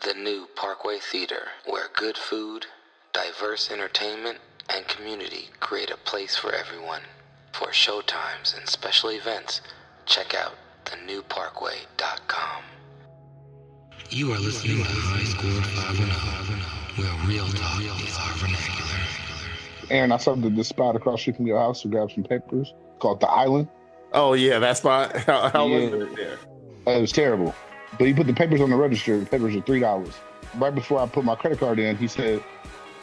the new Parkway Theater, where good food, diverse entertainment, and community create a place for everyone. For showtimes and special events, check out thenewparkway.com. You are listening to High Score 510, where real talk is our vernacular. Aaron, I saw this spot across the street from your house to grab some papers called The Island. Oh, yeah, that spot. How was it there? It was terrible. But he put the papers on the register. The papers are $3. Right before I put my credit card in, he said,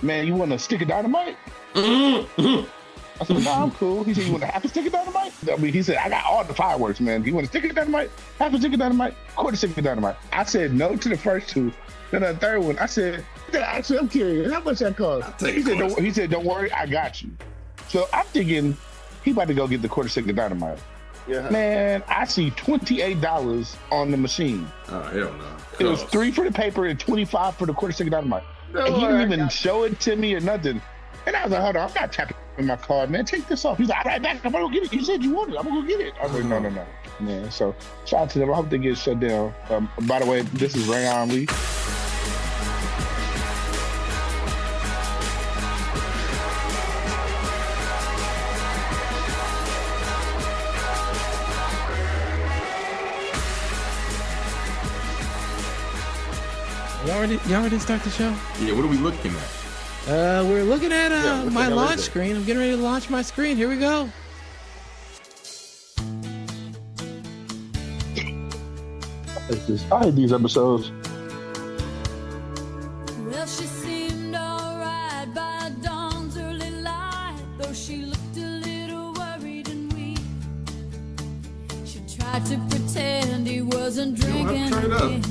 "Man, you want a stick of dynamite?" I said, "No, I'm cool." He said, "You want a half a stick of dynamite?" I mean, he said, "I got all the fireworks, man. You want a stick of dynamite? Half a stick of dynamite? Quarter stick of dynamite?" I said no to the first two. Then the third one, I said, "Actually, I'm curious. How much that cost?" He said, "Don't worry, I got you." So I'm thinking he about to go get the quarter stick of dynamite. Yeah. Man, I see $28 on the machine. Oh, hell no. It was $3 for the paper and $25 for the quarter stick of dynamite. No, and he didn't even show it to me or nothing. And I was like, "Hold on, I'm not tapping in my card, man. Take this off." He's like, "All right, back. I'm gonna go get it. You said you wanted it. I'm gonna go get it." I was like, no. Man, so shout out to them. I hope they get shut down. By the way, this is Rayon Lee. Y'all already start the show? Yeah, what are we looking at? We're looking at my launch screen. I'm getting ready to launch my screen. Here we go. I hate these episodes. Well, she seemed alright by dawn's early light, though she looked a little worried and weak. She tried to pretend he wasn't drinking again,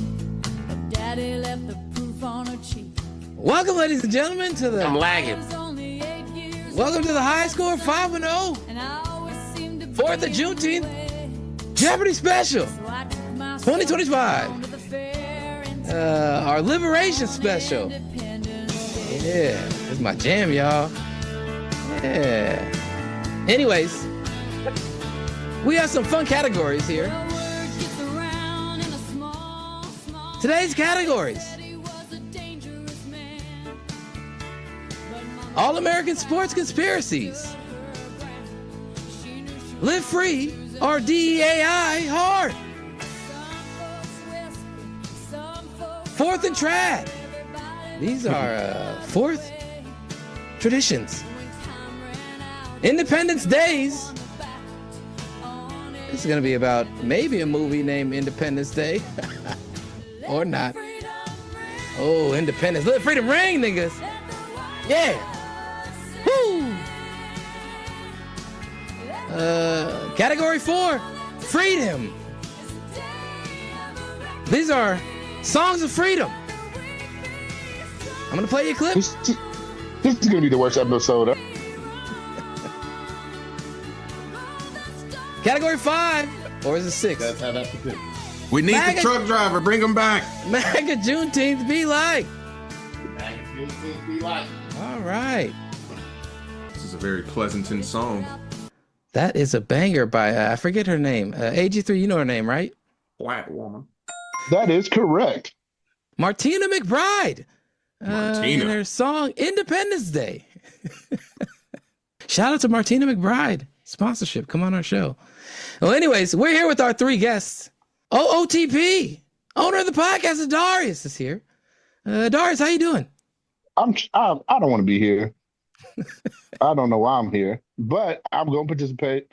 but Daddy left the proof on her cheek. Welcome, ladies and gentlemen, to the... I'm lagging. Welcome to the High Score 510 4th of Juneteenth Jeopardy Special 2025. Our Liberation Special. Yeah, this is my jam, y'all. Yeah. Anyways, we have some fun categories here. Today's categories: All-American Sports Conspiracies, Live Free or DEAI Hard, Fourth and Trad. These are fourth traditions. Independence Days. This is going to be about maybe a movie named Independence Day. Or not. Oh, Independence. Let freedom ring, niggas. Yeah. Woo. Category 4, freedom. These are songs of freedom. I'm gonna play you a clip. This is gonna be the worst episode. Category 5, or is it 6? That's how that's good. We need MAGA, the truck driver. Bring him back. MAGA Juneteenth be like. MAGA Juneteenth be like. All right. This is a very Pleasanton song. That is a banger by, I forget her name. AG3, you know her name, right? Black woman. That is correct. Martina McBride. Martina. And their song Independence Day. Shout out to Martina McBride. Sponsorship. Come on our show. Well, anyways, we're here with our 3 guests. OOTP, owner of the podcast, Darius is here. Darius, how you doing? I don't want to be here. I don't know why I'm here, but I'm going to participate.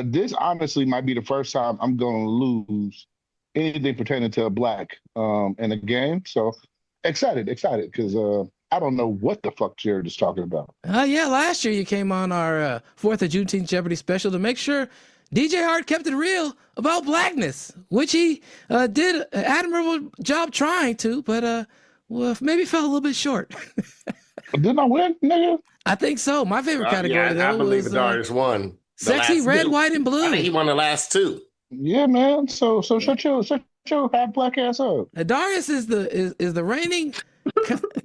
This honestly might be the first time I'm going to lose anything pertaining to a black in a game. So excited because I don't know what the fuck Jared is talking about. Yeah, last year you came on our 4th of Juneteenth Jeopardy special to make sure DJ Hart kept it real about blackness, which he did an admirable job trying to, but maybe fell a little bit short. Didn't I win, nigga? I think so. My favorite category, though, I believe was Darius won. Sexy Red, White, and Blue. I think he won the last 2. Yeah, man. So shut your half black ass up. Darius is the reigning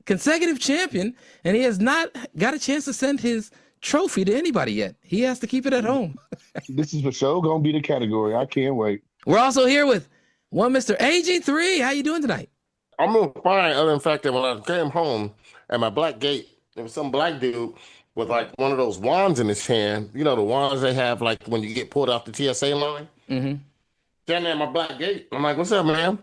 consecutive champion, and he has not got a chance to send his trophy to anybody yet. He has to keep it at home. This is for sure gonna be the category. I can't wait. We're also here with one Mr. AG3. How you doing tonight? I'm gonna find other than the fact that when I came home at my black gate, there was some black dude with like one of those wands in his hand. You know the wands they have like when you get pulled off the TSA line. Mm-hmm. Standing at my black gate. I'm like, "What's up, man?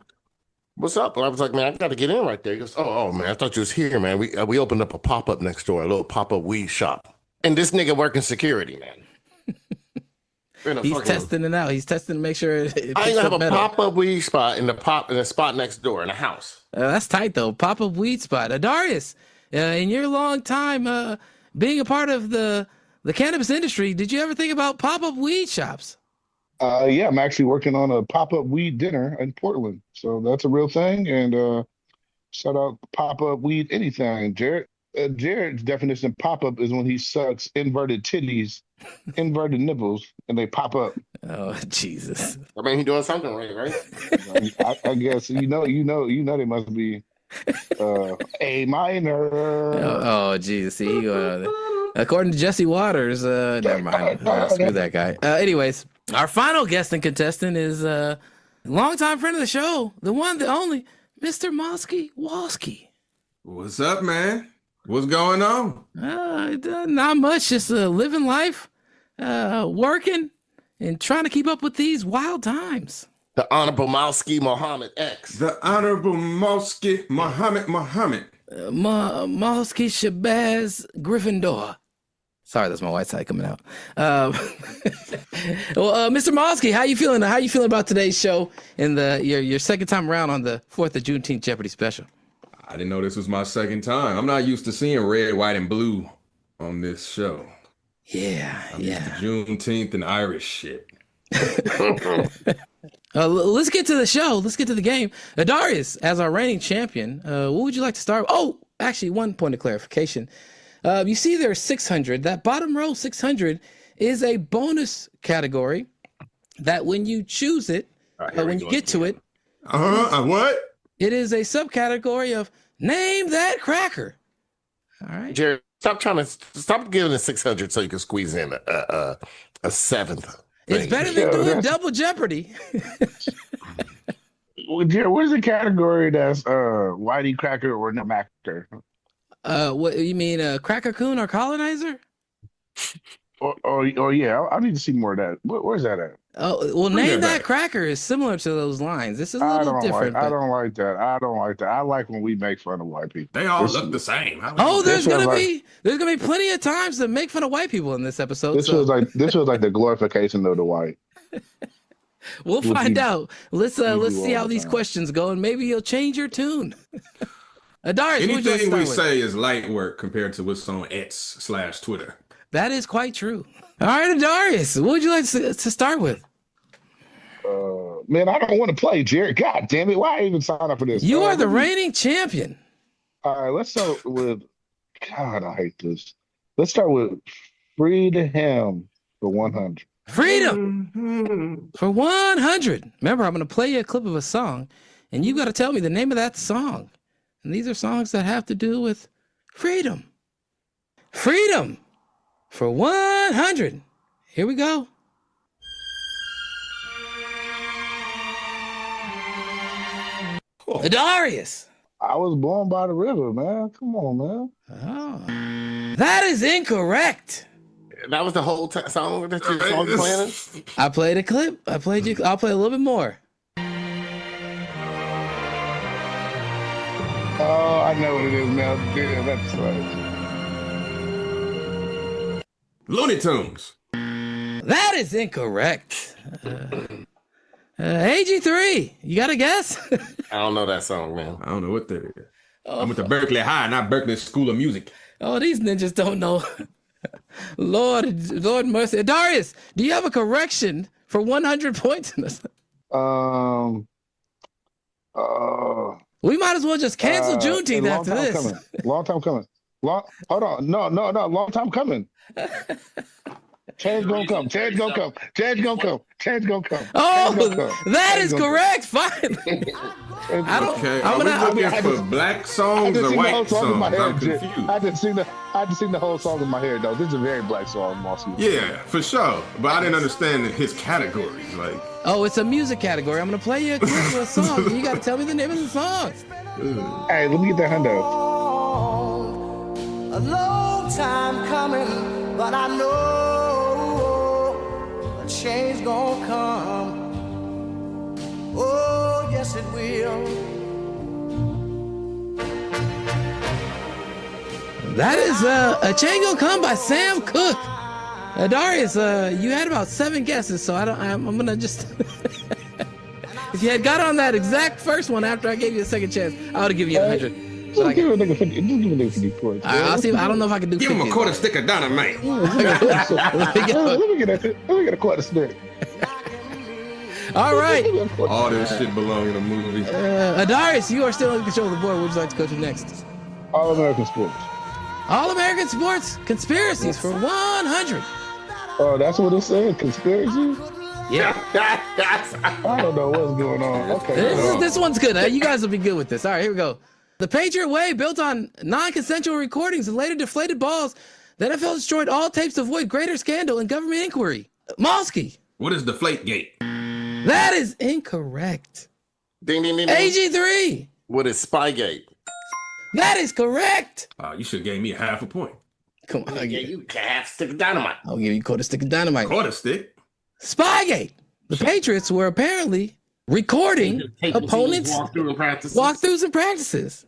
What's up?" And I was like, "Man, I got to get in right there." He goes, "Oh, man, I thought you was here, man. We opened up a pop up next door, a little pop up weed shop, and this nigga working security, man." He's testing it out. He's testing to make sure it I ain't gonna have a metal. pop up weed spot in the spot next door in the house. That's tight though. Pop up weed spot. Darius, in your long time being a part of the cannabis industry, did you ever think about pop up weed shops? Yeah, I'm actually working on a pop-up weed dinner in Portland. So that's a real thing. And shout out pop-up weed anything. Jared's definition of pop-up is when he sucks inverted titties, inverted nipples, and they pop up. Oh, Jesus. I mean, he doing something right? I guess you know they must be A minor. Oh, Jesus. See, according to Jesse Waters, never mind. Screw that guy. Anyways, our final guest and contestant is a longtime friend of the show, the one, the only, Mr. Mosky Walski. What's up, man? What's going on? Not much, just living life, working, and trying to keep up with these wild times. The Honorable Mosky Muhammad X. The Honorable Mosky Muhammad. Mosky Shabazz Gryffindor. Sorry, that's my white side coming out. Well, Mr. Mosky, how you feeling? How you feeling about today's show and your second time around on the 4th of Juneteenth Jeopardy special? I didn't know this was my second time. I'm not used to seeing red, white, and blue on this show. Yeah, I'm used to Juneteenth and Irish shit. Let's get to the show. Let's get to the game. Darius, as our reigning champion, what would you like to start? Oh, actually, one point of clarification. You see there's 600. That bottom row 600 is a bonus category that when you choose it, when you get to it, What? it is a subcategory of name that cracker. All right. Jared, stop giving it 600 so you can squeeze in a seventh. It's better than doing double Jeopardy. Well, Jared, what is the category that's whitey cracker or nutmacker? What you mean, cracker coon or colonizer? Or yeah, I need to see more of that. Where's that at? Oh, well, name that cracker is similar to those lines. This is a little different. I don't like that. I like when we make fun of white people. They all look the same. There's gonna be plenty of times to make fun of white people in this episode. This was like the glorification of the white. We'll find out. Let's see how these questions go, and maybe you'll change your tune. Darius, anything we say is light work compared to what's on X/Twitter. That is quite true. All right, Darius, what would you like to start with? Man, I don't want to play, Jared. God damn it. Why even sign up for this? You are the reigning champion. All right, let's start with, God, I hate this. Let's start with FreedHymns for 100. Freedom for 100. Remember, I'm going to play you a clip of a song, and you got to tell me the name of that song. And these are songs that have to do with freedom. Freedom for 100. Here we go. Cool. Darius. I was born by the river, man. Come on, man. Oh, that is incorrect. That was the whole song that you were playing? I played a clip. I'll play a little bit more. Oh, I know what it is now. Yeah, that's right. Looney Tunes. That is incorrect. AG3, you got a guess? I don't know that song, man. I don't know what that is. I went to Berkeley High, not Berkeley School of Music. Oh, these ninjas don't know. Lord mercy. Darius, do you have a correction for 100 points in this? We might as well just cancel Juneteenth after this. Long time coming. Hold on. No. Long time coming. Change gonna come. Oh, that is correct. Finally. Are we looking for black songs or white songs? I'm confused. I just sing the whole song in my head, though. This is a very black song, Mossy. Yeah, for sure. But I didn't understand his categories. Like, Oh, it's a music category. I'm gonna play you a clip of a song. You gotta tell me the name of the song. Hey, let me get that hundo. A long time coming, but I know a change gonna come. Oh, yes, it will. That is a Change Gonna Come by Sam Cooke. Darius, you had about 7 guesses, so I'm gonna just. If you had got on that exact first one after I gave you a second chance, I would have given you 100. Just give a nigga 50. Just give a nigga 50 points. All right, I'll see. I don't know if I can do. Give 50. him a quarter stick of dynamite. Let me get a quarter stick. All right. All this shit belong in a movie. Darius, you are still in control of the board. What would you like to go to next? All American sports. All American Sports Conspiracies for 100. Oh, that's what it said. Conspiracy. Yeah. I don't know what's going on. Okay. This one's good. You guys will be good with this. All right, here we go. The Patriot Way, built on non-consensual recordings and later deflated balls, the NFL destroyed all tapes to avoid greater scandal and government inquiry. Malski. What is Deflategate? That is incorrect. Ding, ding, ding, ding. AG3. What is Spygate? That is correct. You should have gave me half a point. Come on. Yeah, you half stick of dynamite. I'll give you a quarter stick of dynamite. Quarter stick? Spygate. The Patriots were apparently recording opponents' walkthroughs and practices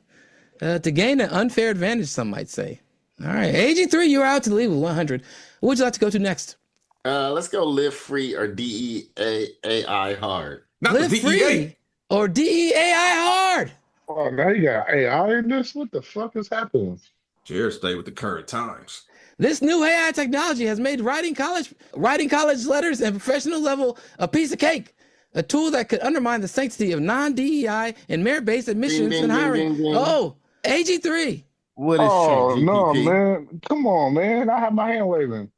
to gain an unfair advantage, some might say. All right, AG3, you're out to the lead with 100. What would you like to go to next? Let's go Live Free or DEAI Hard. Not Live the DEA. Free or DEAI Hard. Oh, now you got AI in this? What the fuck is happening? Jared, stay with the current times. This new AI technology has made writing college letters and professional level a piece of cake, a tool that could undermine the sanctity of non-DEI and merit-based admissions and hiring. Ding. Oh, AG3. What is ChatGPT? No, man. Come on, man. I have my hand waving.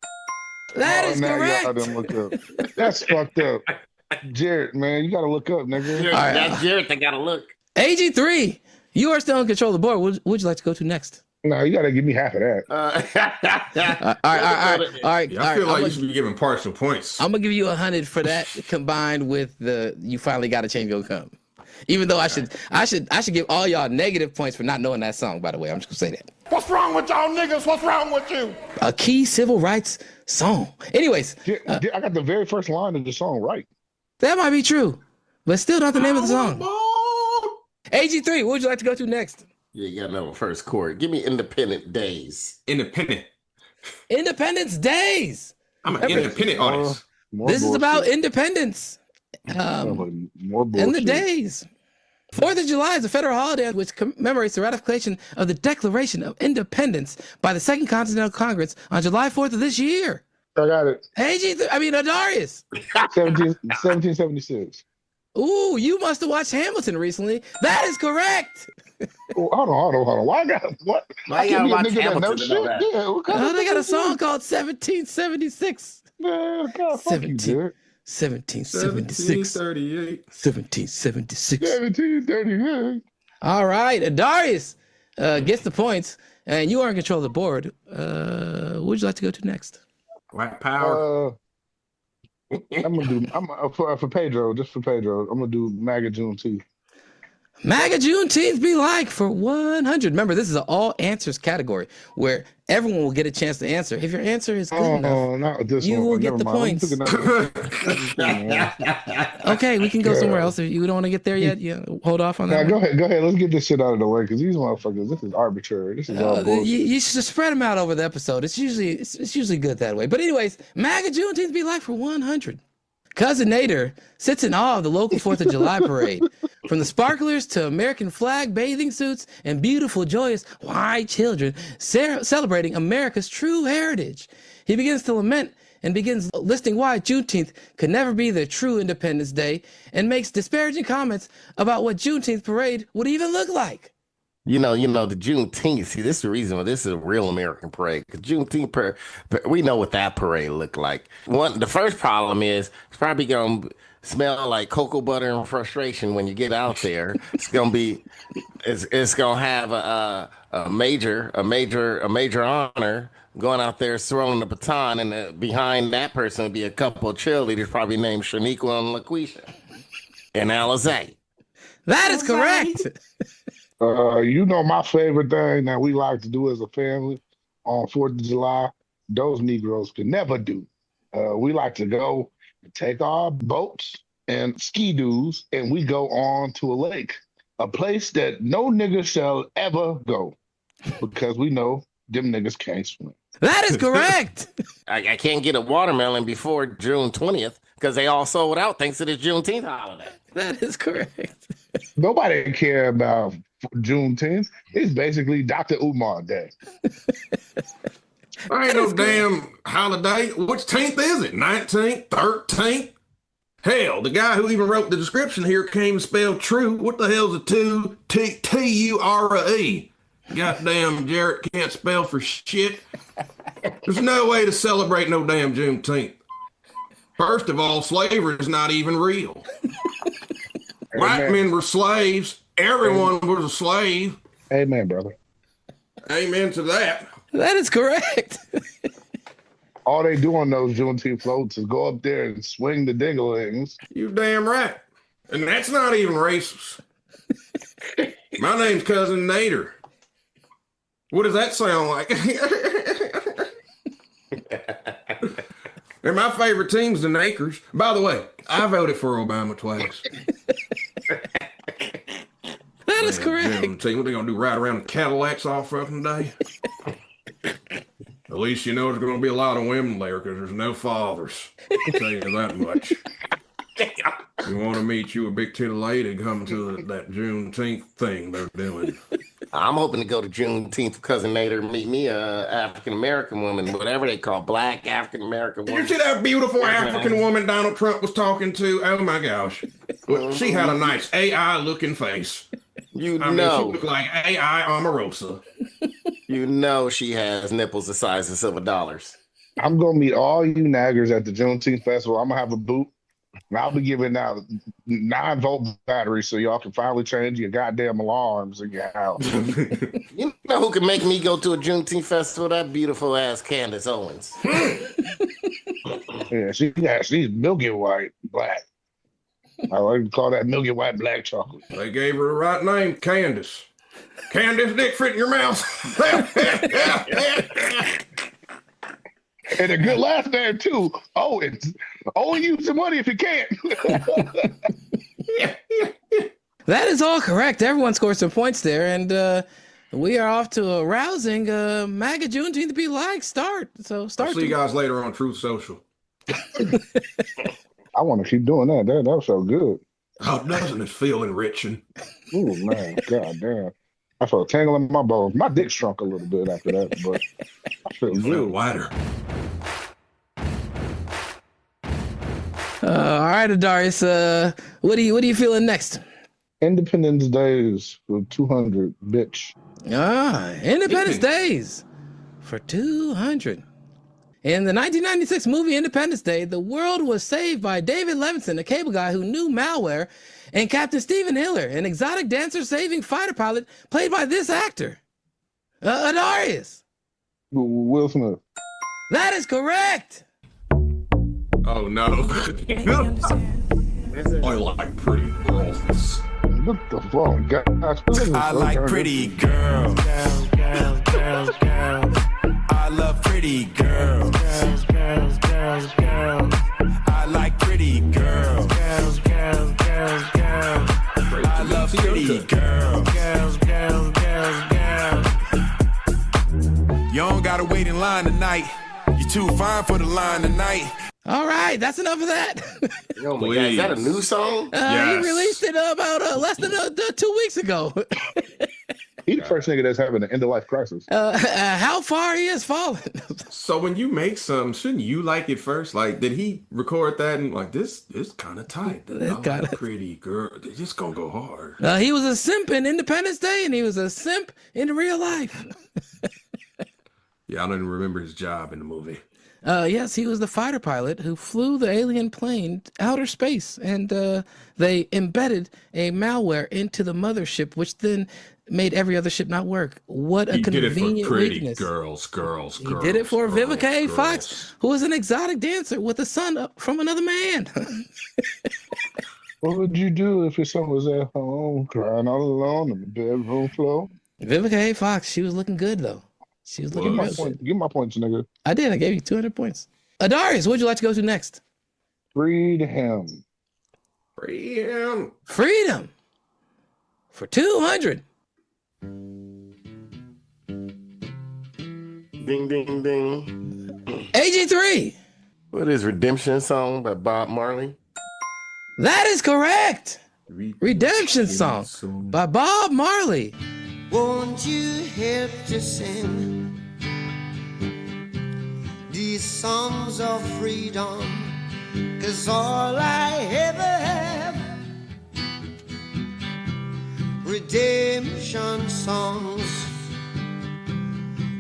That is correct. I didn't look up. That's fucked up. Jared, man, you got to look up, nigga. That's Jared that got to look. AG3, you are still in control of the board. What would you like to go to next? No, you got to give me half of that. All right. I feel like you should be giving partial points. I'm gonna give you 100 for that, combined with you finally got a Change Gonna Come. Even though I should give all y'all negative points for not knowing that song. By the way, I'm just gonna say that. What's wrong with y'all niggas? What's wrong with you? A key civil rights song. Anyways, I got the very first line of the song right. That might be true, but still not the name of the song. AG3, what would you like to go to next? Yeah, you got another first chord. Give me Independent Daze. Independence Days. I'm an independent artist. This is about independence. And the days. 4th of July is a federal holiday which commemorates the ratification of the Declaration of Independence by the Second Continental Congress on July 4th of this year. I got it. Darius. 1776. Ooh, you must have watched Hamilton recently. That is correct. Oh, hold on. Why I got what? Why you gotta watch Hamilton to know that? Yeah, they got a song called 1776. Man, God, fuck you, dude. 1776. 1776. 1738. All right, Darius gets the points, and you are in control of the board. What would you like to go to next? White power. For Pedro, just for Pedro, I'm gonna do MAGA Juneteenth. MAGA Juneteenth be like for 100. Remember, this is an all answers category where everyone will get a chance to answer. If your answer is good enough, you will get the points. Okay, we can go somewhere else. If you don't want to get there yet, hold off on that. Go ahead. Let's get this shit out of the way because these motherfuckers, this is arbitrary. This is all bullshit. You should spread them out over the episode. It's usually good that way. But anyways, MAGA Juneteenth be like for 100. Cousin Nader sits in awe of the local 4th of July parade. From the sparklers to American flag bathing suits and beautiful, joyous white children celebrating America's true heritage. He begins to lament and begins listing why Juneteenth could never be the true Independence Day and makes disparaging comments about what Juneteenth parade would even look like. The Juneteenth, see, this is the reason why this is a real American parade. Because Juneteenth, we know what that parade looked like. The first problem is it's probably going to smell like cocoa butter and frustration when you get out there. It's gonna have a major honor going out there throwing the baton, and behind that person would be a couple of cheerleaders, probably named Shaniqua and LaQuisha and Alizé. That is correct. You know my favorite thing that we like to do as a family on 4th of July, those Negroes could never do. We like to go take our boats and ski-doos, and we go on to a lake, a place that no nigga shall ever go, because we know them niggas can't swim. That is correct. I can't get a watermelon before June 20th because they all sold out thanks to the Juneteenth holiday. That is correct. Nobody care about Juneteenth. It's basically Dr. Umar Day. I ain't no damn holiday. Which tenth is it? 19th, 13th? Hell, the guy who even wrote the description here can't even spell true. What the hell's a T-U-R-E? Goddamn Jarrett can't spell for shit. There's no way to celebrate no damn Juneteenth. First of all, slavery is not even real. White men were slaves. Everyone was a slave. Amen, brother. Amen to that. That is correct. All they do on those Juneteenth floats is go up there and swing the dinglings. You damn right. And that's not even racist. My name's Cousin Nader. What does that sound like? And my favorite team's the Nakers. By the way, I voted for Obama twice. That is correct. Juneteenth, what they gonna do? Ride around in Cadillacs all fucking day? At least you know there's gonna be a lot of women there because there's no fathers. I'll tell you that much. You want to meet you a big titty lady, come to that Juneteenth thing they're doing. I'm hoping to go to Juneteenth with Cousin Nader and meet me a African-American woman, whatever they call black African-American Did woman. you see that beautiful African woman Donald Trump was talking to? Oh my gosh. Well, she had a nice AI looking face. You I mean, know. she looked like AI Omarosa. You know she has nipples the size of silver dollars. I'm going to meet all you naggers at the Juneteenth Festival. I'm going to have a boot. And I'll be giving out 9-volt batteries so y'all can finally change your goddamn alarms in your house. You know who can make me go to a Juneteenth festival? That beautiful ass Candace Owens. Yeah, she's milky white black. I like to call that milky white black chocolate. They gave her the right name, Candace. Candace dick fit in your mouth. And a good last name too. Oh, it's owing you some money if you can't. That is all correct. Everyone scored some points there, and we are off to a rousing MAGA Juneteenth to be like start. So start. I'll see you guys later on Truth Social. I want to keep doing that. That was so good. Oh, doesn't it feel enriching? Oh man, god damn. I felt a tingle in my bones. My dick shrunk a little bit after that, but I feel You feel good. wider. All right, Adarius. What are you feeling next? Independence Days for 200, bitch. Independence Days for 200. In the 1996 movie Independence Day, the world was saved by David Levinson, a cable guy who knew malware, and Captain Stephen Hiller, an exotic dancer-saving fighter pilot played by this actor. Adarius. Will Smith. That is correct. Oh no. I like pretty girls. What the fuck, guys? I like pretty girls. I love pretty girls. I like pretty girls. I love pretty girls. You don't gotta wait in line tonight. You're too fine for the line tonight. All right, that's enough of that. Oh my God, is that a new song? He released it about less than 2 weeks ago. He's the first nigga that's having an end-of-life crisis. How far he has fallen. So when you make something, shouldn't you like it first? Like, did he record that and like this is kind of tight? I like pretty girl. It's just gonna go hard. He was a simp in Independence Day, and he was a simp in real life. Yeah, I don't even remember his job in the movie. Yes, he was the fighter pilot who flew the alien plane to outer space, and they embedded a malware into the mothership, which then made every other ship not work. What a He did it convenient for pretty weakness. girls. He did it for Vivica A. Fox, who was an exotic dancer with a son from another man. What would you do if your son was at home crying all alone on the bedroom floor? Vivica A. Fox, she was looking good though. She was looking good. Give my points, nigga. I did. I gave you 200 points. Adarius, what would you like to go to next? FreedHymns. Freedom for 200. Ding, ding, ding. AG3. What is Redemption Song by Bob Marley? That is correct. Redemption Song by Bob Marley. Won't you help to sing these songs of freedom? 'Cause all I ever have, redemption songs,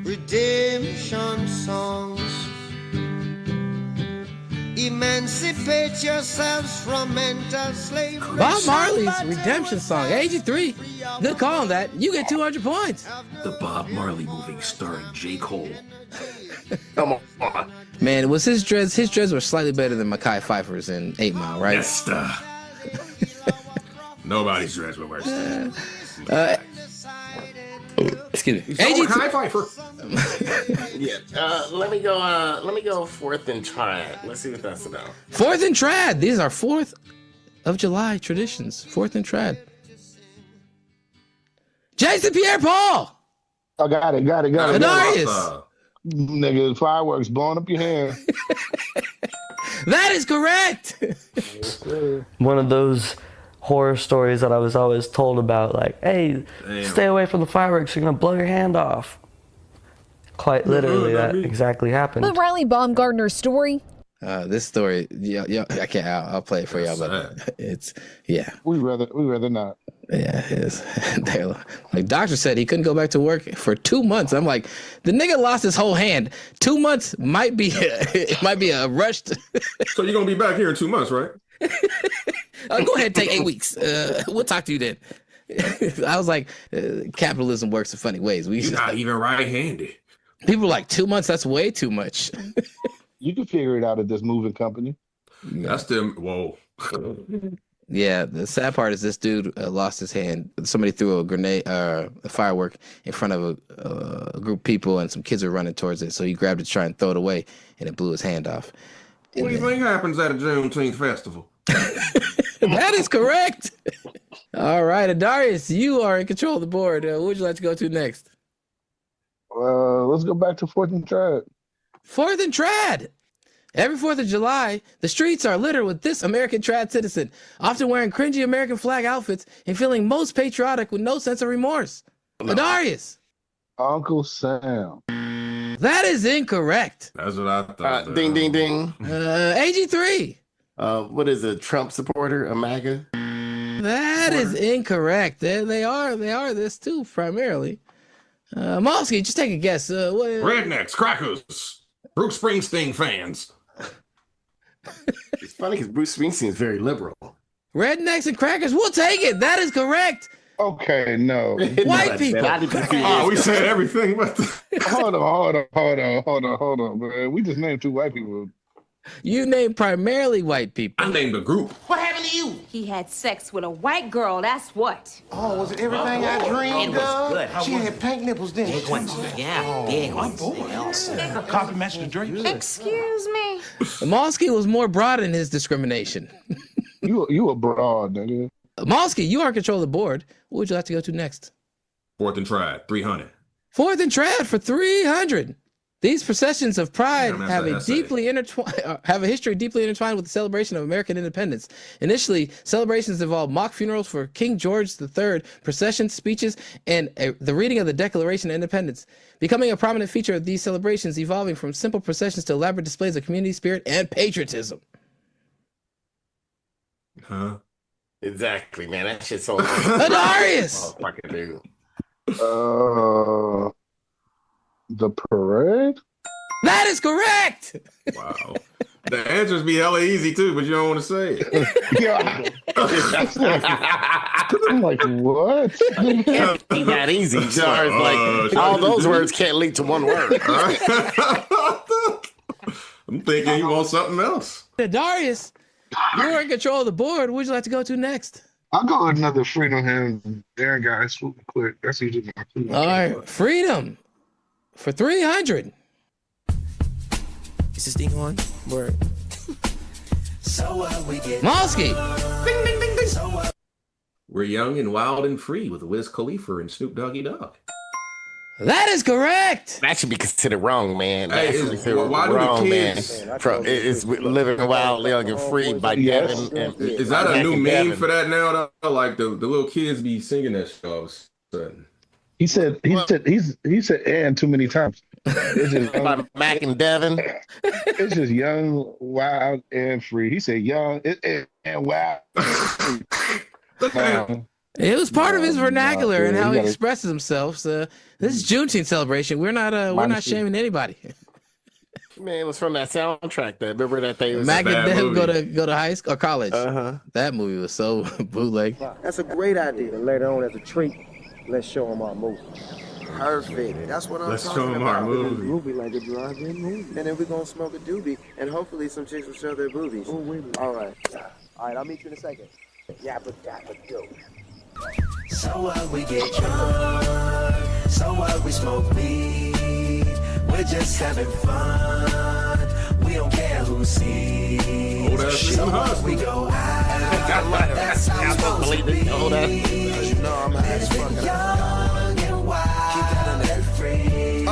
redemption songs. Emancipate yourselves from mental slavery. Bob Marley's Redemption Song. AG3. Good call on that. You get 200 points. The Bob Marley movie starring J. Cole. Come on. Man, was his dreads? His dreads were slightly better than Mekhi Phifer's in 8 Mile, right? Yes, nobody's dreads were worse. Excuse me. Mekhi Phifer. Yeah. Let me go Fourth and Trad. Let's see what that's about. Fourth and Trad. These are 4th of July traditions. Fourth and Trad. Jason Pierre-Paul. I got it. Adarius. Nigga, fireworks blowing up your hair. That is correct. One of those horror stories that I was always told about, like, hey, stay away from the fireworks, you're gonna blow your hand off. Quite literally, that exactly happened. The Riley Baumgartner story. This story, yeah, I can't. I'll play it for y'all, but it's We rather not. Yeah, it is. Like doctor said, he couldn't go back to work for 2 months. I'm like, the nigga lost his whole hand. 2 months might be it might be a rushed. So you're gonna be back here in 2 months, right? Go ahead, take 8 weeks. We'll talk to you then. I was like, capitalism works in funny ways. You're not even right-handed. People are like 2 months. That's way too much. You can figure it out at this moving company. That's them. Whoa. Yeah, the sad part is this dude lost his hand. Somebody threw a grenade, a firework in front of a group of people, and some kids were running towards it. So he grabbed it to try and throw it away, and it blew his hand off. What do you think happens at a Juneteenth festival? That is correct. All right, Adarius, you are in control of the board. What would you like to go to next? Let's go back to Fourth and Trad. Fourth and Trad. Every 4th of July, the streets are littered with this American trad citizen, often wearing cringy American flag outfits and feeling most patriotic with no sense of remorse. Adarius. Uncle Sam. That is incorrect. That's what I thought. Ding, ding, ding. AG3. What is a Trump supporter? A MAGA? That is incorrect. They are this too, primarily. Malski, just take a guess. Rednecks, crackers, Bruce Springsteen fans. It's funny because Bruce Springsteen is very liberal. Rednecks and crackers. We'll take it. That is correct. Okay, no. White people. Oh, we said everything, but Hold on, man. We just named 2 white people. You named primarily white people. I named a group. What happened to you? He had sex with a white girl, that's what. Oh, was it everything I dreamed of? Good. She had pink nipples, didn't she? Yeah, big ones. Compliments the drapes. Excuse me. Malski was more broad in his discrimination. You a broad, nigga. Malski, you are in control of the board. What would you like to go to next? Fourth and Trad, 300. Fourth and Trad for 300. These processions of pride Yeah, have a history deeply intertwined with the celebration of American independence. Initially, celebrations involved mock funerals for King George III, processions, speeches, and the reading of the Declaration of Independence, becoming a prominent feature of these celebrations, evolving from simple processions to elaborate displays of community spirit and patriotism. Huh? Exactly, man. That shit's so. Adarius! The parade? That That is correct. Wow. The answers be hella easy too, but you don't want to say it. Yeah. I'm like, what? Ain't that easy. Like, all those words can't lead to one word. I'm thinking you want something else. Darius, you're in control of the board. What would you like to go to next? I'll go with another Freedom Hymns. Aaron guys, swoop quick. That's usually my clue. All right, Freedom for 300. Is this thing on? Word. Mosky. Ding, ding, ding, ding. We're young and wild and free with Wiz Khalifa and Snoop Doggy Dogg. That is correct. That should be considered wrong, man. Hey, why do the kids? It's Living Wild, Young, and Free by Devin. Is that a new meme for that now? Though? Like the little kids be singing that shit all of a sudden. He said and too many times. It's just By Mac and Devin. It's just young, wild, and free. He said young and wild. It was part of his vernacular and how he expresses himself. So this is Juneteenth celebration. We're not shaming anybody. Man, it was from that soundtrack. Remember that they was Mac and Devin go to high school or college. That movie was so bootleg. That's a great idea. Later on, as a treat, let's show them our movie. Perfect. That's what I'm Let's talking show them about. our movie. Movie like a drive-in movie. And then we're gonna smoke a doobie, and hopefully some chicks will show their boobies. All right. All right. I'll meet you in a second. Yappa dabba do. So what, we get drunk. So what, we smoke weed. We're just having fun. We don't care who sees. So what, we go out. That's how it's supposed to be. You know I'm high as fuck. Young and wild and free.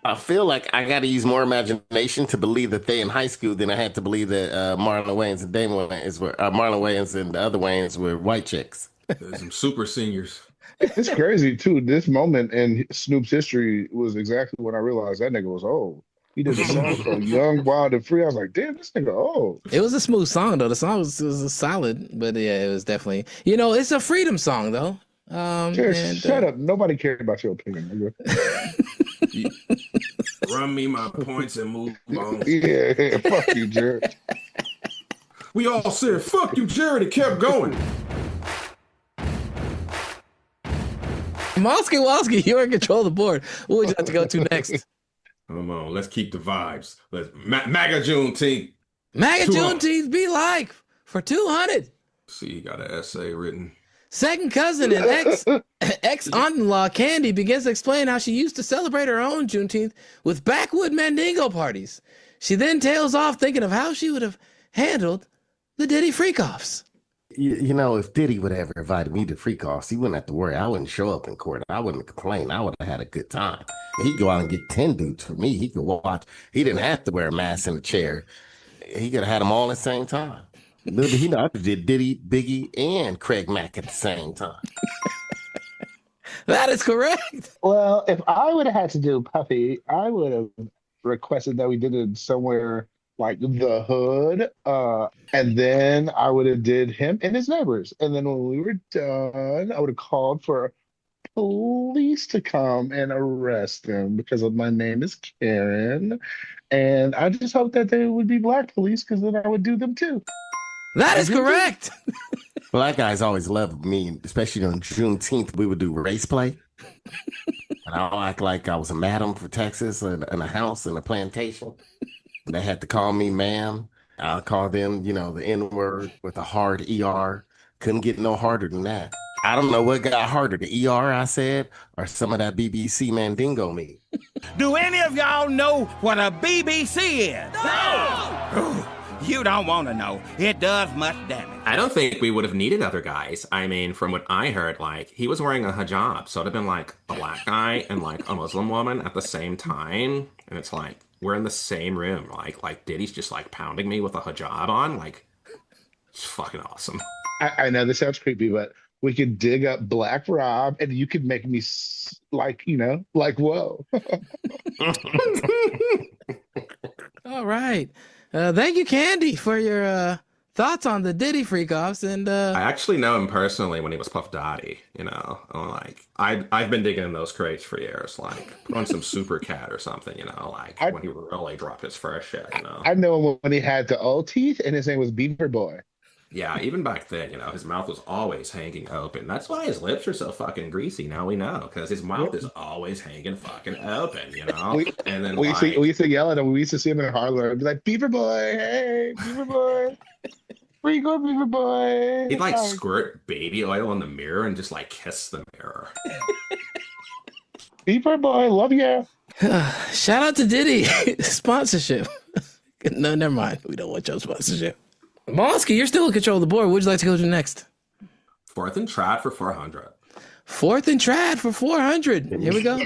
I feel like I got to use more imagination to believe that they in high school than I had to believe that Marlon Wayans and Damon Wayans were Marlon Wayans and the other Wayans were white chicks. There's some super seniors. It's crazy too. This moment in Snoop's history was exactly when I realized that nigga was old. He did a song called Young, Wild, and Free. I was like, damn, this nigga old. It was a smooth song though. The song was solid, but yeah, it was definitely, it's a freedom song though. Shut up. Nobody cared about your opinion, nigga. Run me my points and move on. Yeah, fuck you, Jared. We all said, fuck you, Jared, and kept going. Mosky, you're in control of the board. What would you like to go to next? Come on, let's keep the vibes. Let's MAGA Juneteenth. MAGA Juneteenth be like for 200. See, you got an essay written. Second cousin and ex-aunt-in-law Candy begins to explain how she used to celebrate her own Juneteenth with backwood Mandingo parties. She then tails off thinking of how she would have handled the Diddy freak-offs. You know, if Diddy would ever invited me to freak-offs, he wouldn't have to worry. I wouldn't show up in court. I wouldn't complain. I would have had a good time. He'd go out and get 10 dudes for me. He could watch. He didn't have to wear a mask in a chair. He could have had them all at the same time. Little did he know I did Diddy, Biggie, and Craig Mack at the same time. That is correct. Well, if I would have had to do Puffy, I would have requested that we did it somewhere like the hood, and then I would have did him and his neighbors. And then when we were done, I would have called for police to come and arrest them because of my name is Karen. And I just hope that they would be black police because then I would do them too. That is correct. Black guys always loved me, especially on Juneteenth. We would do race play. And I'll act like I was a madam for Texas in a house in a plantation. They had to call me ma'am. I'll call them, the N-word with a hard ER. Couldn't get no harder than that. I don't know what got harder, the ER I said, or some of that BBC Mandingo me. Do any of y'all know what a BBC is? No! You don't want to know. It does much damage. I don't think we would have needed other guys. I mean, from what I heard, he was wearing a hijab, so it'd have been a black guy and a Muslim woman at the same time. And it's we're in the same room. Like Diddy's just pounding me with a hijab on. It's fucking awesome. I know this sounds creepy, but we could dig up Black Rob and you could make me whoa. All right. Thank you, Candy, for your thoughts on the Diddy freak-offs, and I actually know him personally when he was Puff Daddy, you know. I've been digging in those crates for years, like put on some Super Cat or something, you know, like when he really dropped his first shit, you know. I know him when he had the old teeth and his name was Beaver Boy. Yeah, even back then, you know, his mouth was always hanging open. That's why his lips are so fucking greasy. Now we know, because his mouth is always hanging fucking open, you know. And then we used to yell at him. We used to see him in Harlem and be like, "Beaver Boy, hey, Beaver Boy, where you going, Beaver Boy?" He'd like squirt baby oil on the mirror and just like kiss the mirror. Beaver Boy, love you. Shout out to Diddy sponsorship. No, never mind. We don't want your sponsorship. Monsky, you're still in control of the board. What would you like to go to next? 4th and trad for 400. 4th and trad for 400. Here we go.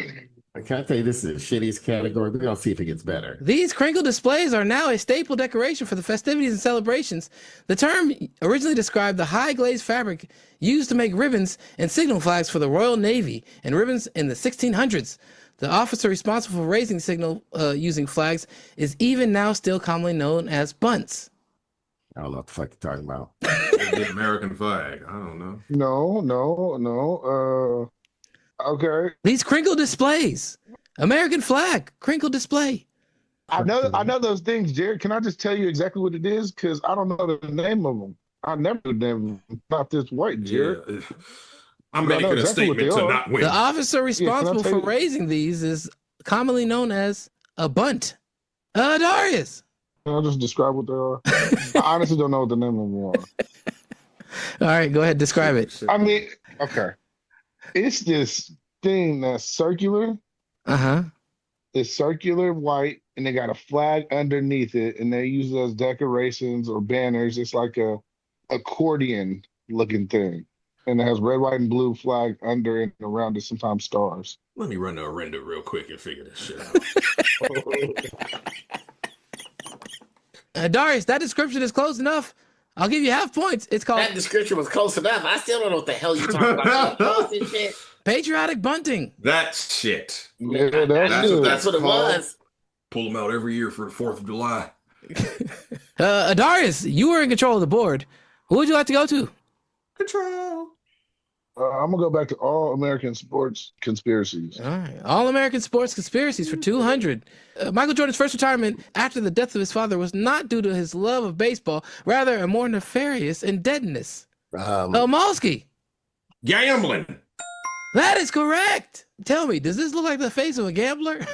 Can I tell you, this is the shittiest category? We're going to see if it gets better. These crinkle displays are now a staple decoration for the festivities and celebrations. The term originally described the high glazed fabric used to make ribbons and signal flags for the Royal Navy and ribbons in the 1600s. The officer responsible for raising signal using flags is even now still commonly known as bunts. I don't know what the fuck you're talking about. The American flag. I don't know. No. Okay. These crinkle displays. American flag, crinkle display. I know those things, Jared. Can I just tell you exactly what it is? Because I don't know the name of them. I never knew them about this white, Jared. Yeah. I'm making a statement to not win. The officer responsible for raising these is commonly known as a bunt. Darius. I'll just describe what they are. I honestly don't know what the name of them are. All right, go ahead. Describe it. I mean, okay. It's this thing that's circular. Uh-huh. It's circular white, and they got a flag underneath it, and they use it as decorations or banners. It's like a accordion looking thing. And it has red, white, and blue flag under and around it, sometimes stars. Let me run the render real quick and figure this shit out. Darius, that description is close enough. I'll give you half points. It's called... That description was close enough. I still don't know what the hell you're talking about. Shit. Patriotic bunting. That's shit. Yeah, that's what it was. Pull them out every year for the 4th of July. Darius, you were in control of the board. Who would you like to go to? Control. I'm going to go back to All American Sports Conspiracies. All right. All American Sports Conspiracies for 200. Michael Jordan's first retirement after the death of his father was not due to his love of baseball, rather a more nefarious indebtedness. Malski. Gambling. That is correct. Tell me, does this look like the face of a gambler?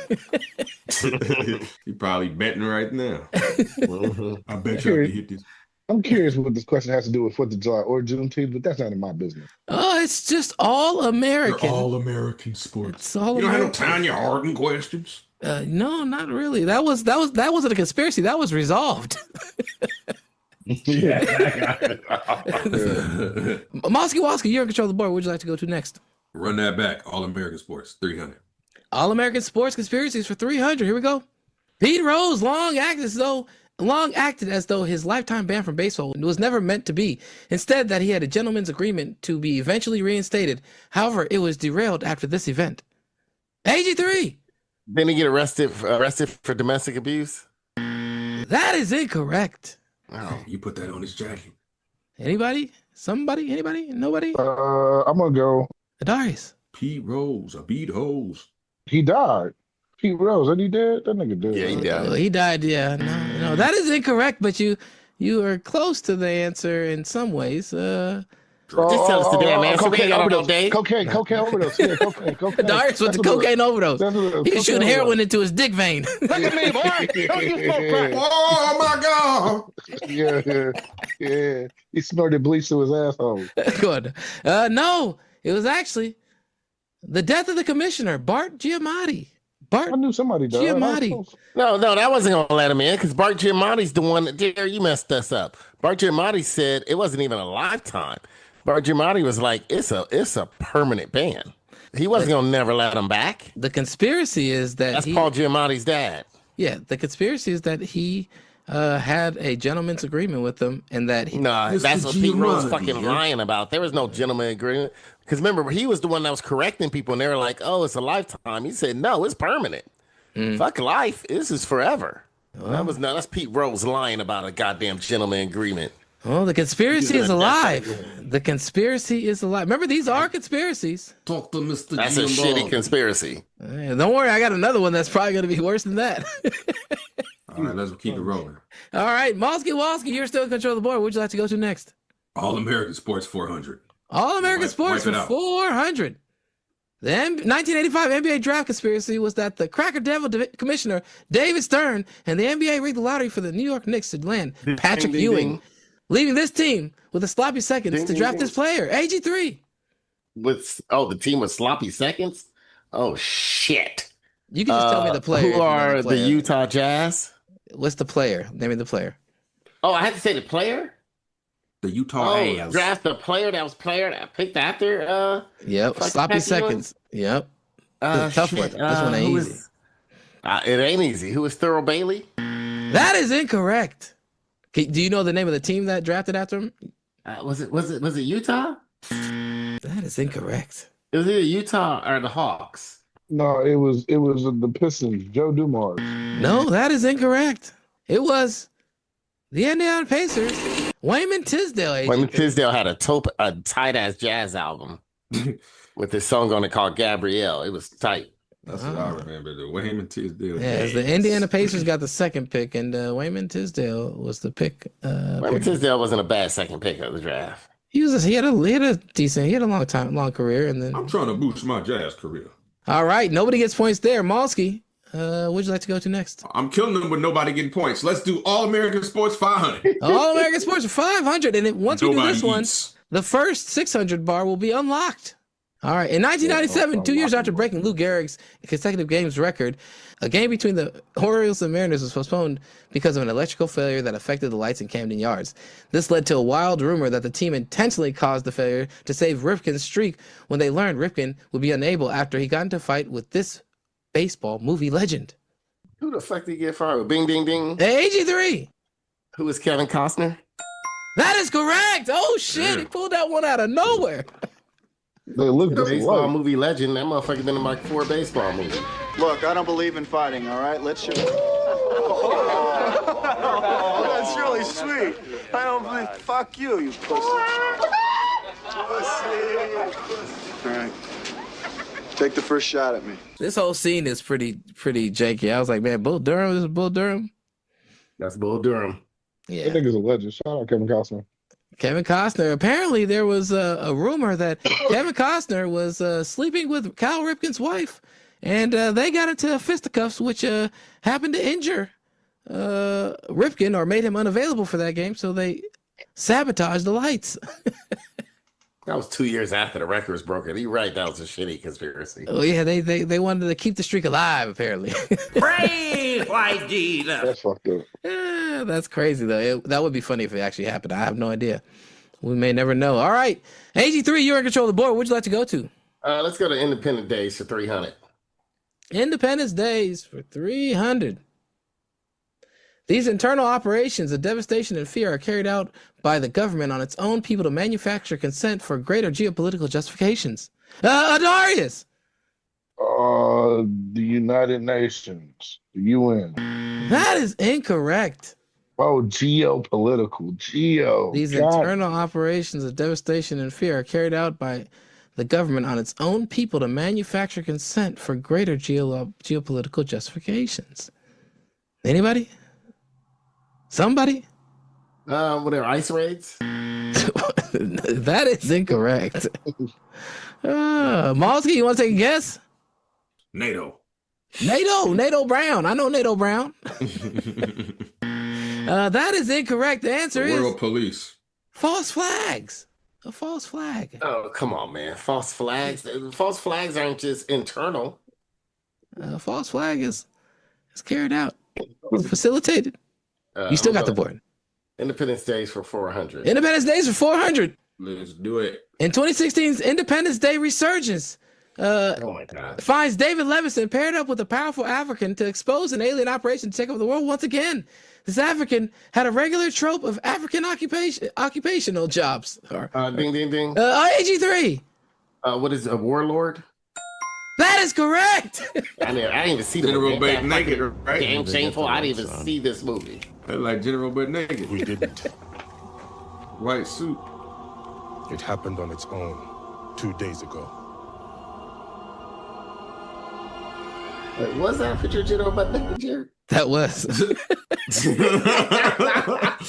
You're probably betting right now. I bet you I can hit this. I'm curious what this question has to do with 4th of July or Juneteenth, but that's not in my business. Oh, it's just all American. They're all American sports. It's all you don't American. have no Tanya Hardin questions? No, not really. That wasn't a conspiracy. That was resolved. Mosky, you're in control of the board. What would you like to go to next? Run that back. All American sports, 300. All American Sports Conspiracies for 300. Here we go. Pete Rose long acted as though his lifetime ban from baseball was never meant to be. Instead, that he had a gentleman's agreement to be eventually reinstated. However, it was derailed after this event. AG3. Didn't he get arrested for domestic abuse? That is incorrect. Oh, you put that on his jacket. Anybody? Somebody? Anybody? Nobody? I'm gonna go. Darius. Pete Rose. I beat hoes. He died. Pete Rose, and he dead? That nigga dead. Yeah, he died. He died. Yeah, no, that is incorrect. But you are close to the answer in some ways. Just tell us the damn answer. Cocaine overdose. Dave. Cocaine overdose. Yeah, cocaine. Darius with the cocaine overdose. He was shooting heroin into his dick vein. Look at me, boy. Don't you smoke crack. Oh my God. Yeah. He snorted bleach to his asshole. Good. No, it was actually the death of the commissioner, Bart Giamatti. I knew somebody died. Giamatti. No, that wasn't going to let him in because Bart Giamatti's the one that, Jerry, you messed us up. Bart Giamatti said it wasn't even a lifetime. Bart Giamatti was like, it's a permanent ban. He wasn't going to never let him back. The conspiracy is that That's Paul Giamatti's dad. Yeah, the conspiracy is that he had a gentleman's agreement with them and that he... No, that's what Pete Rose fucking lying about. There was no gentleman's agreement. Because remember, he was the one that was correcting people, and they were like, oh, it's a lifetime. He said, no, it's permanent. Fuck life. This is forever. Well, that's Pete Rose lying about a goddamn gentleman agreement. Oh, the conspiracy is alive. The conspiracy is alive. Remember, these are conspiracies. Talk to Mr. That's a shitty conspiracy. Don't worry, I got another one that's probably going to be worse than that. All right, let's keep it rolling. All right, Malsky Walsky, you're still in control of the board. What would you like to go to next? All American Sports 400. All American Sports for 400. The 1985 NBA draft conspiracy was that the Cracker Devil commissioner, David Stern, and the NBA rigged the lottery for the New York Knicks to land Patrick Ewing, leaving this team with a sloppy seconds to draft this player, AG3. The team with sloppy seconds? Oh, shit. You can just tell me the player. Who are the Utah Jazz? What's the player? Name me the player. Oh, I had to say the player? The Utah Jazz. Draft the player that picked after. Yep, sloppy seconds. Yep. Tough one. This one ain't easy. It ain't easy. Who is Thurl Bailey? That is incorrect. Do you know the name of the team that drafted after him? Was it Utah? That is incorrect. It was either Utah or the Hawks. No, it was the Pistons. Joe Dumars. No, that is incorrect. It was the Indiana Pacers. Wayman Tisdale. Wayman Tisdale had a tight ass jazz album with this song on it called Gabrielle. It was tight. That's what I remember. The Wayman Tisdale. Yeah, the Indiana Pacers got the second pick, and Wayman Tisdale was the pick. Wayman Tisdale wasn't a bad second pick of the draft. He had a long career, and then I'm trying to boost my jazz career. All right, nobody gets points there. Malsky, would you like to go to next? I'm killing them with nobody getting points. Let's do All American Sports 500. All American Sports 500, and once we do this one, the first 600 bar will be unlocked. All right. In 1997, 2 years after breaking Lou Gehrig's consecutive games record, a game between the Orioles and Mariners was postponed because of an electrical failure that affected the lights in Camden Yards. This led to a wild rumor that the team intentionally caused the failure to save Ripken's streak when they learned Ripken would be unable after he got into a fight with this baseball movie legend. Who the fuck did he get fired with? Bing, ding, ding. AG3. Who is Kevin Costner? That is correct. Oh, shit. He pulled that one out of nowhere. They look the baseball movie legend. That motherfucker been in like 4 baseball movies. Look, I don't believe in fighting, all right? Let's shoot. Oh, that's really sweet. I don't believe. Fuck you, you pussy. Pussy. All right. Take the first shot at me. This whole scene is pretty janky. I was like, man, Bull Durham? This is Bull Durham? That's Bull Durham. Yeah. That nigga's a legend. Shout out Kevin Costner. Kevin Costner. Apparently, there was a rumor that Kevin Costner was sleeping with Cal Ripken's wife, and they got into fisticuffs, which happened to injure Ripken or made him unavailable for that game. So they sabotaged the lights. That was 2 years after the record was broken. You're right. That was a shitty conspiracy. Oh yeah, they wanted to keep the streak alive. Apparently. Praise white Jesus. That's fucked up. Yeah, that's crazy though. That would be funny if it actually happened. I have no idea. We may never know. All right, AG3, you're in control of the board. What'd you like to go to? Let's go to Independent Days for 300. Independence Days for 300. These internal operations of devastation and fear are carried out by the government on its own people to manufacture consent for greater geopolitical justifications. Darius! The United Nations, the UN. That is incorrect. Oh, geopolitical. These internal operations of devastation and fear are carried out by the government on its own people to manufacture consent for greater geopolitical justifications. Anybody? Somebody? Whatever, ice raids? That is incorrect. Malsky, you want to take a guess? NATO Brown. I know NATO Brown. That is incorrect. The answer is World Police. False flags. A false flag. Oh, come on, man. False flags. False flags aren't just internal. False flag is carried out. It's facilitated. You still got the board. Independence Days for 400. Independence Days for 400. Let's do it. In 2016's Independence Day resurgence, oh my God, finds David Levison paired up with a powerful African to expose an alien operation to take over the world once again. This African had a regular trope of African occupational jobs. Ding, ding, ding. AG3. What is a warlord? That is correct. I didn't even see the General Butt Naked, right? Damn shameful. I didn't even see this movie. They're like General Butt Naked. We didn't. white suit. It happened on its own 2 days ago. Wait, was that picture Jitto about naked Jerry? That was.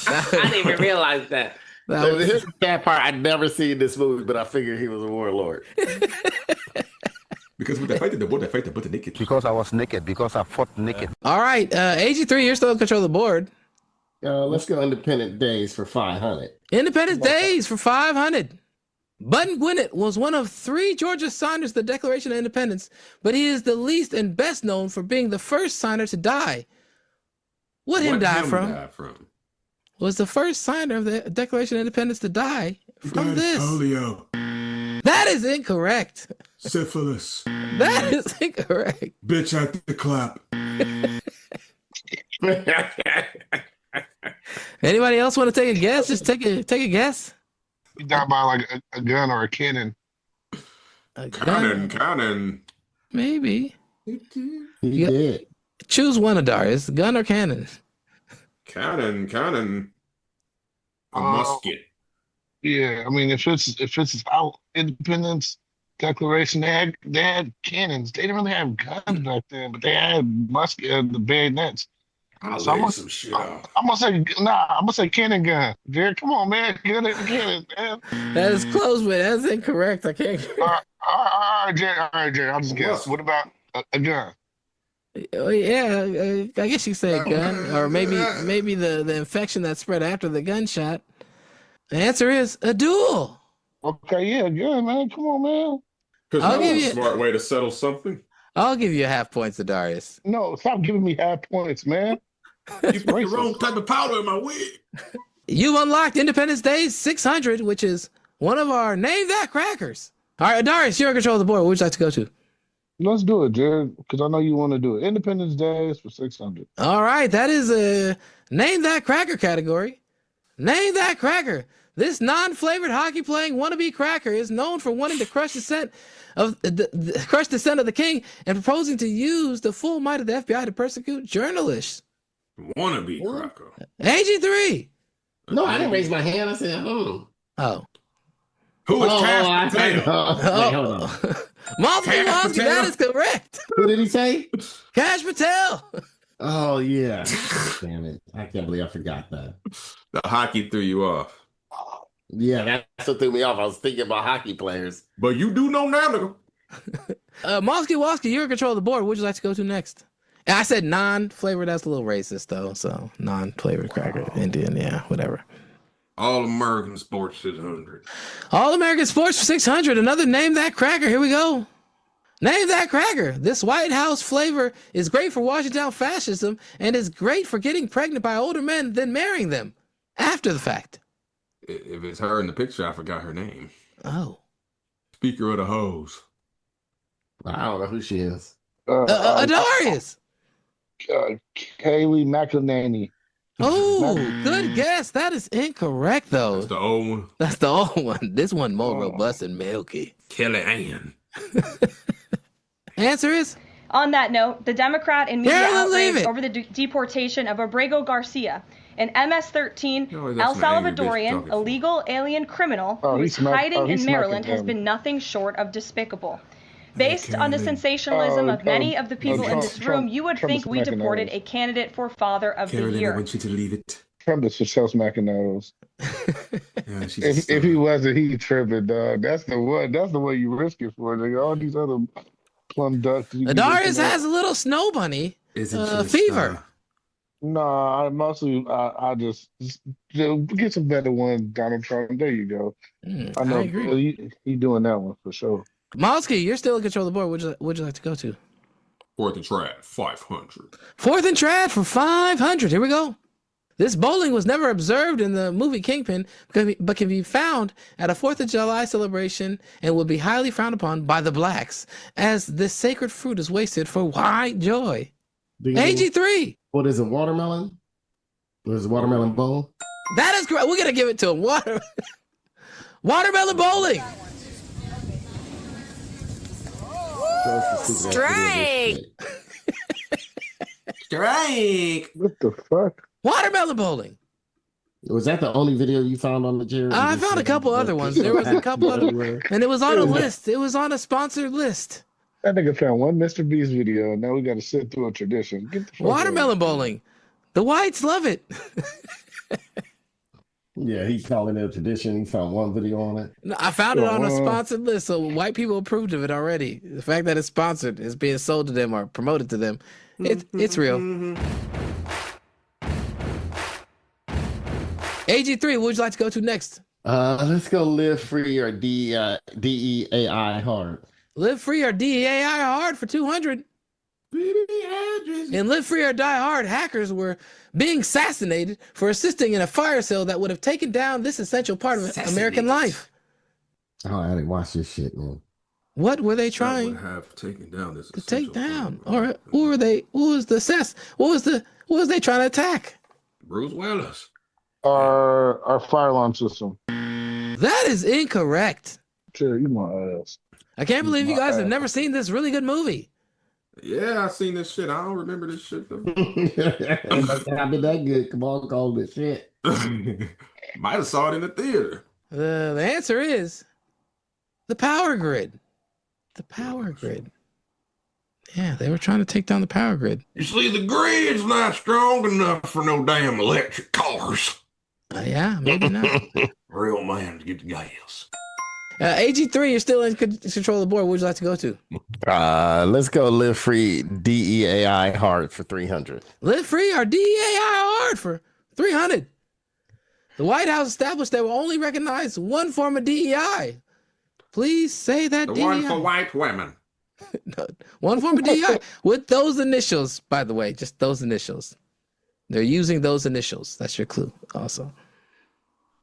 I didn't even realize that. Here's the sad part. I'd never seen this movie, but I figured he was a warlord. Because when they fight the board, they fight the naked. Because I was naked. Because I fought naked. All right, AG3, you're still in control of the board. Let's go Independent Daze for 500. Independence Days for 500. Button Gwinnett was one of 3 Georgia signers of the Declaration of Independence, but he is the least and best known for being the first signer to die. What him die from? Was the first signer of the Declaration of Independence to die from this. Polio. That is incorrect. Syphilis. That is incorrect. Bitch at the clap. Anybody else want to take a guess? Just take a guess. He died by like a gun or a cannon. Cannon. Maybe. He did. Choose one, Adarius. Gun or cannon? Cannon. A musket. Yeah, I mean, if it's out Independence Declaration, they had cannons. They didn't really have guns back then, but they had musket, the bayonets. So I'm gonna say cannon gun. Jared, come on, man. Get it, cannon, man. That is close, but that's incorrect. I can't. All right, Jared. I'll just guess. What about a gun? Oh, yeah, I guess you say a gun, or maybe the infection that spread after the gunshot. The answer is a duel. Okay, yeah, gun, man. Come on, man. Because that was a smart way to settle something. I'll give you half points, Adarius. No, stop giving me half points, man. You put the wrong type of powder in my wig. You unlocked Independence Day 600, which is one of our Name That Crackers. All right, Adarius, you're in control of the board. What would you like to go to? Let's do it, Jared, because I know you want to do it. Independence Day is for 600. All right, that is a Name That Cracker category. Name That Cracker. This non-flavored hockey-playing wannabe cracker is known for wanting to crush the scent of the king and proposing to use the full might of the FBI to persecute journalists. Wannabe cracker. AG3. No, I didn't raise my hand. I said, Oh. Who is Cash Patel? Hold on. Mosky, that is correct. Who did he say? Cash Patel. Oh, yeah. Damn it. I can't believe I forgot that. The hockey threw you off. Yeah, that's what threw me off. I was thinking about hockey players. But you do know now, nigga. Mosky Wasky, you're in control of the board. What would you like to go to next? And I said non-flavored. That's a little racist, though. So non-flavored cracker, Indian, yeah, whatever. All American Sports 600. All American Sports for 600. Another Name That Cracker. Here we go. Name That Cracker. This White House flavor is great for washing down fascism and is great for getting pregnant by older men than marrying them after the fact. If it's her in the picture, I forgot her name. Oh. Speaker of the Hose. I don't know who she is. Adarius. Kaylee McEnany. Oh, good guess. That is incorrect, though. That's the old one. That's the old one. This one more robust and milky. Kelly Ann. Answer is? On that note, the Democrat and media Yeah, leave outrage it. over the deportation of Abrego Garcia, an MS-13 No, that's El an angry bitch Salvadorian talking. illegal alien criminal Oh, who he is smacked- hiding oh, he in smacked Maryland him has down. been nothing short of despicable. Based on the sensationalism of many of the people in this room, you would Trump think is we smacking deported those. a candidate for Father of the Carolyn, I Year. want you to leave it. Trump is for sure smacking those. Yeah, she's If he wasn't, he tripping, dog. That's the one. That's the one you risk it for. Nigga. All these other plum ducks. you can Adarius just, you know- has a little snow bunny Isn't she a fever. star? No, I just get some better ones, Donald Trump. There you go. I know I agree. he doing that one for sure. Mosky, you're still in control of the board. Would you like to go to? Fourth and Trad, 500. Fourth and Trad for 500. Here we go. This bowling was never observed in the movie Kingpin, but can be found at a 4th of July celebration and will be highly frowned upon by the blacks, as this sacred fruit is wasted for white joy. AG3. What is it, watermelon? What is it, watermelon bowl? That is correct. We're going to give it to him. Watermelon bowling. Strike! Strike! What the fuck? Watermelon bowling. Was that the only video you found on the Jared? I found a couple other ones. There was a couple other, and it was on a list. It was on a sponsored list. That nigga found one Mr. Beast video, and now we got to sit through a tradition. Get the fuck Watermelon bowling. The whites love it. Yeah, he's calling it a tradition. He found one video on it. No, I found it on a sponsored list, so white people approved of it already. The fact that it's sponsored, is being sold to them or promoted to them, it's real. AG3, what would you like to go to next? Let's go Live Free or DEAI Hard. Live Free or DEAI Hard for 200. In Live Free or Die Hard, hackers were being assassinated for assisting in a fire sale that would have taken down this essential part of American life. Oh, I didn't watch this shit, man. What were they trying have taken down this to take down? Or who were they? Who was the assess? What was they trying to attack? Bruce Willis. Our fire alarm system. That is incorrect. Sure, you my ass. I can't believe you guys have never seen this really good movie. Yeah, I seen this shit. I don't remember this shit though. I've been that good. Come on, call this shit. Might have saw it in the theater. The answer is the power grid. The power grid. Yeah, they were trying to take down the power grid. You see, the grid's not strong enough for no damn electric cars. Yeah, maybe not. Real man to get the gas. AG3, you're still in control of the board. What would you like to go to? Let's go Live Free DEAI Hard for 300. Live Free or DEAI Hard for 300. The White House established they will only recognize one form of DEI. Please say that the DEI. one for white women. No, one form of DEI with those initials, by the way, just those initials. They're using those initials. That's your clue also.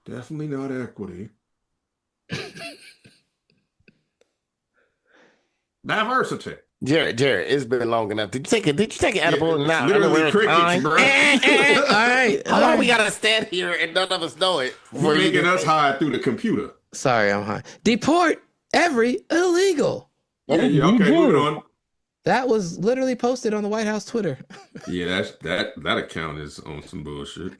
Definitely not equity. Diversity. Jared, it's been long enough. Did you take an edible? Yeah, Now, literally crickets, bro. All right. How long we gotta stand here and none of us know it? You're making us hide through the computer. Sorry, I'm high. Deport every illegal. Yeah, okay, moving on. That was literally posted on the White House Twitter. Yeah, that account is on some bullshit.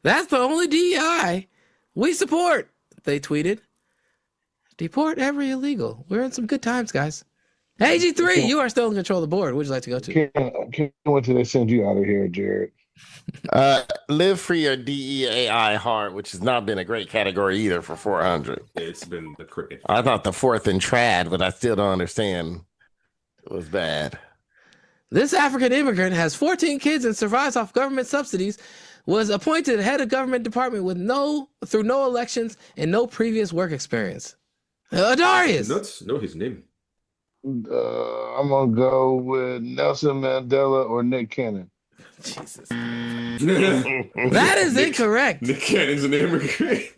That's the only DEI we support, they tweeted. Deport every illegal. We're in some good times, guys. AG3, you are still in control of the board. What would you like to go to? Can't wait till they send you out of here, Jared. Live Free or DEAI Hard, which has not been a great category either for 400. It's been the cricket. I thought the fourth and trad, but I still don't understand. It was bad. This African immigrant has 14 kids and survives off government subsidies, was appointed head of government department through no elections and no previous work experience. Darius. Nuts. Know his name. I'm gonna go with Nelson Mandela or Nick Cannon. Jesus. That is incorrect. Nick Cannon's an immigrant.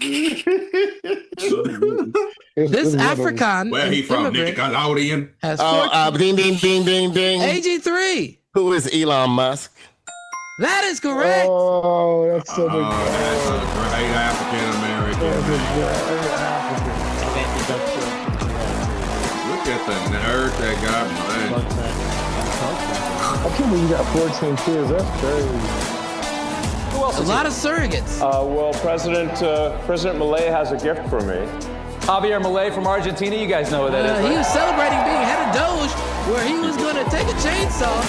This African where he from? Nickelodeon. Has ding, ding, ding, ding, ding. AG3. Who is Elon Musk? That is correct. Oh, that's so big. That's a great African American. Look at the nerd that got money. I can't believe you got 14 kids. That's crazy. Who else? A lot of surrogates. Well, President Milei has a gift for me. Javier Milei from Argentina. You guys know what that is, right? He was celebrating being head of Doge, where he was going to take a chainsaw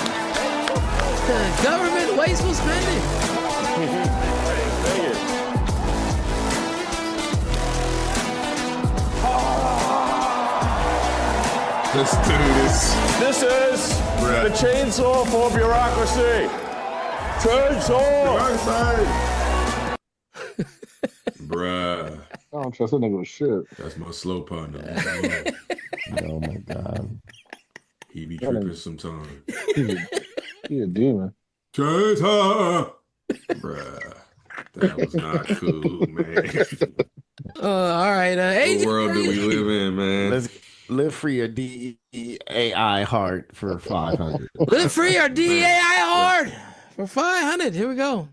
to government wasteful spending. Let's do this. This is the chainsaw for bureaucracy. Chainsaw! Bruh. I don't trust that nigga with shit. That's my slow partner. Oh my God. He be tripping sometimes. He a demon. Chainsaw! Bruh. That was not cool, man. All right. What world do we live in, man? Let's Live Free or DEAI Hard for 500. Live Free or DEAI Hard for 500. Here we go.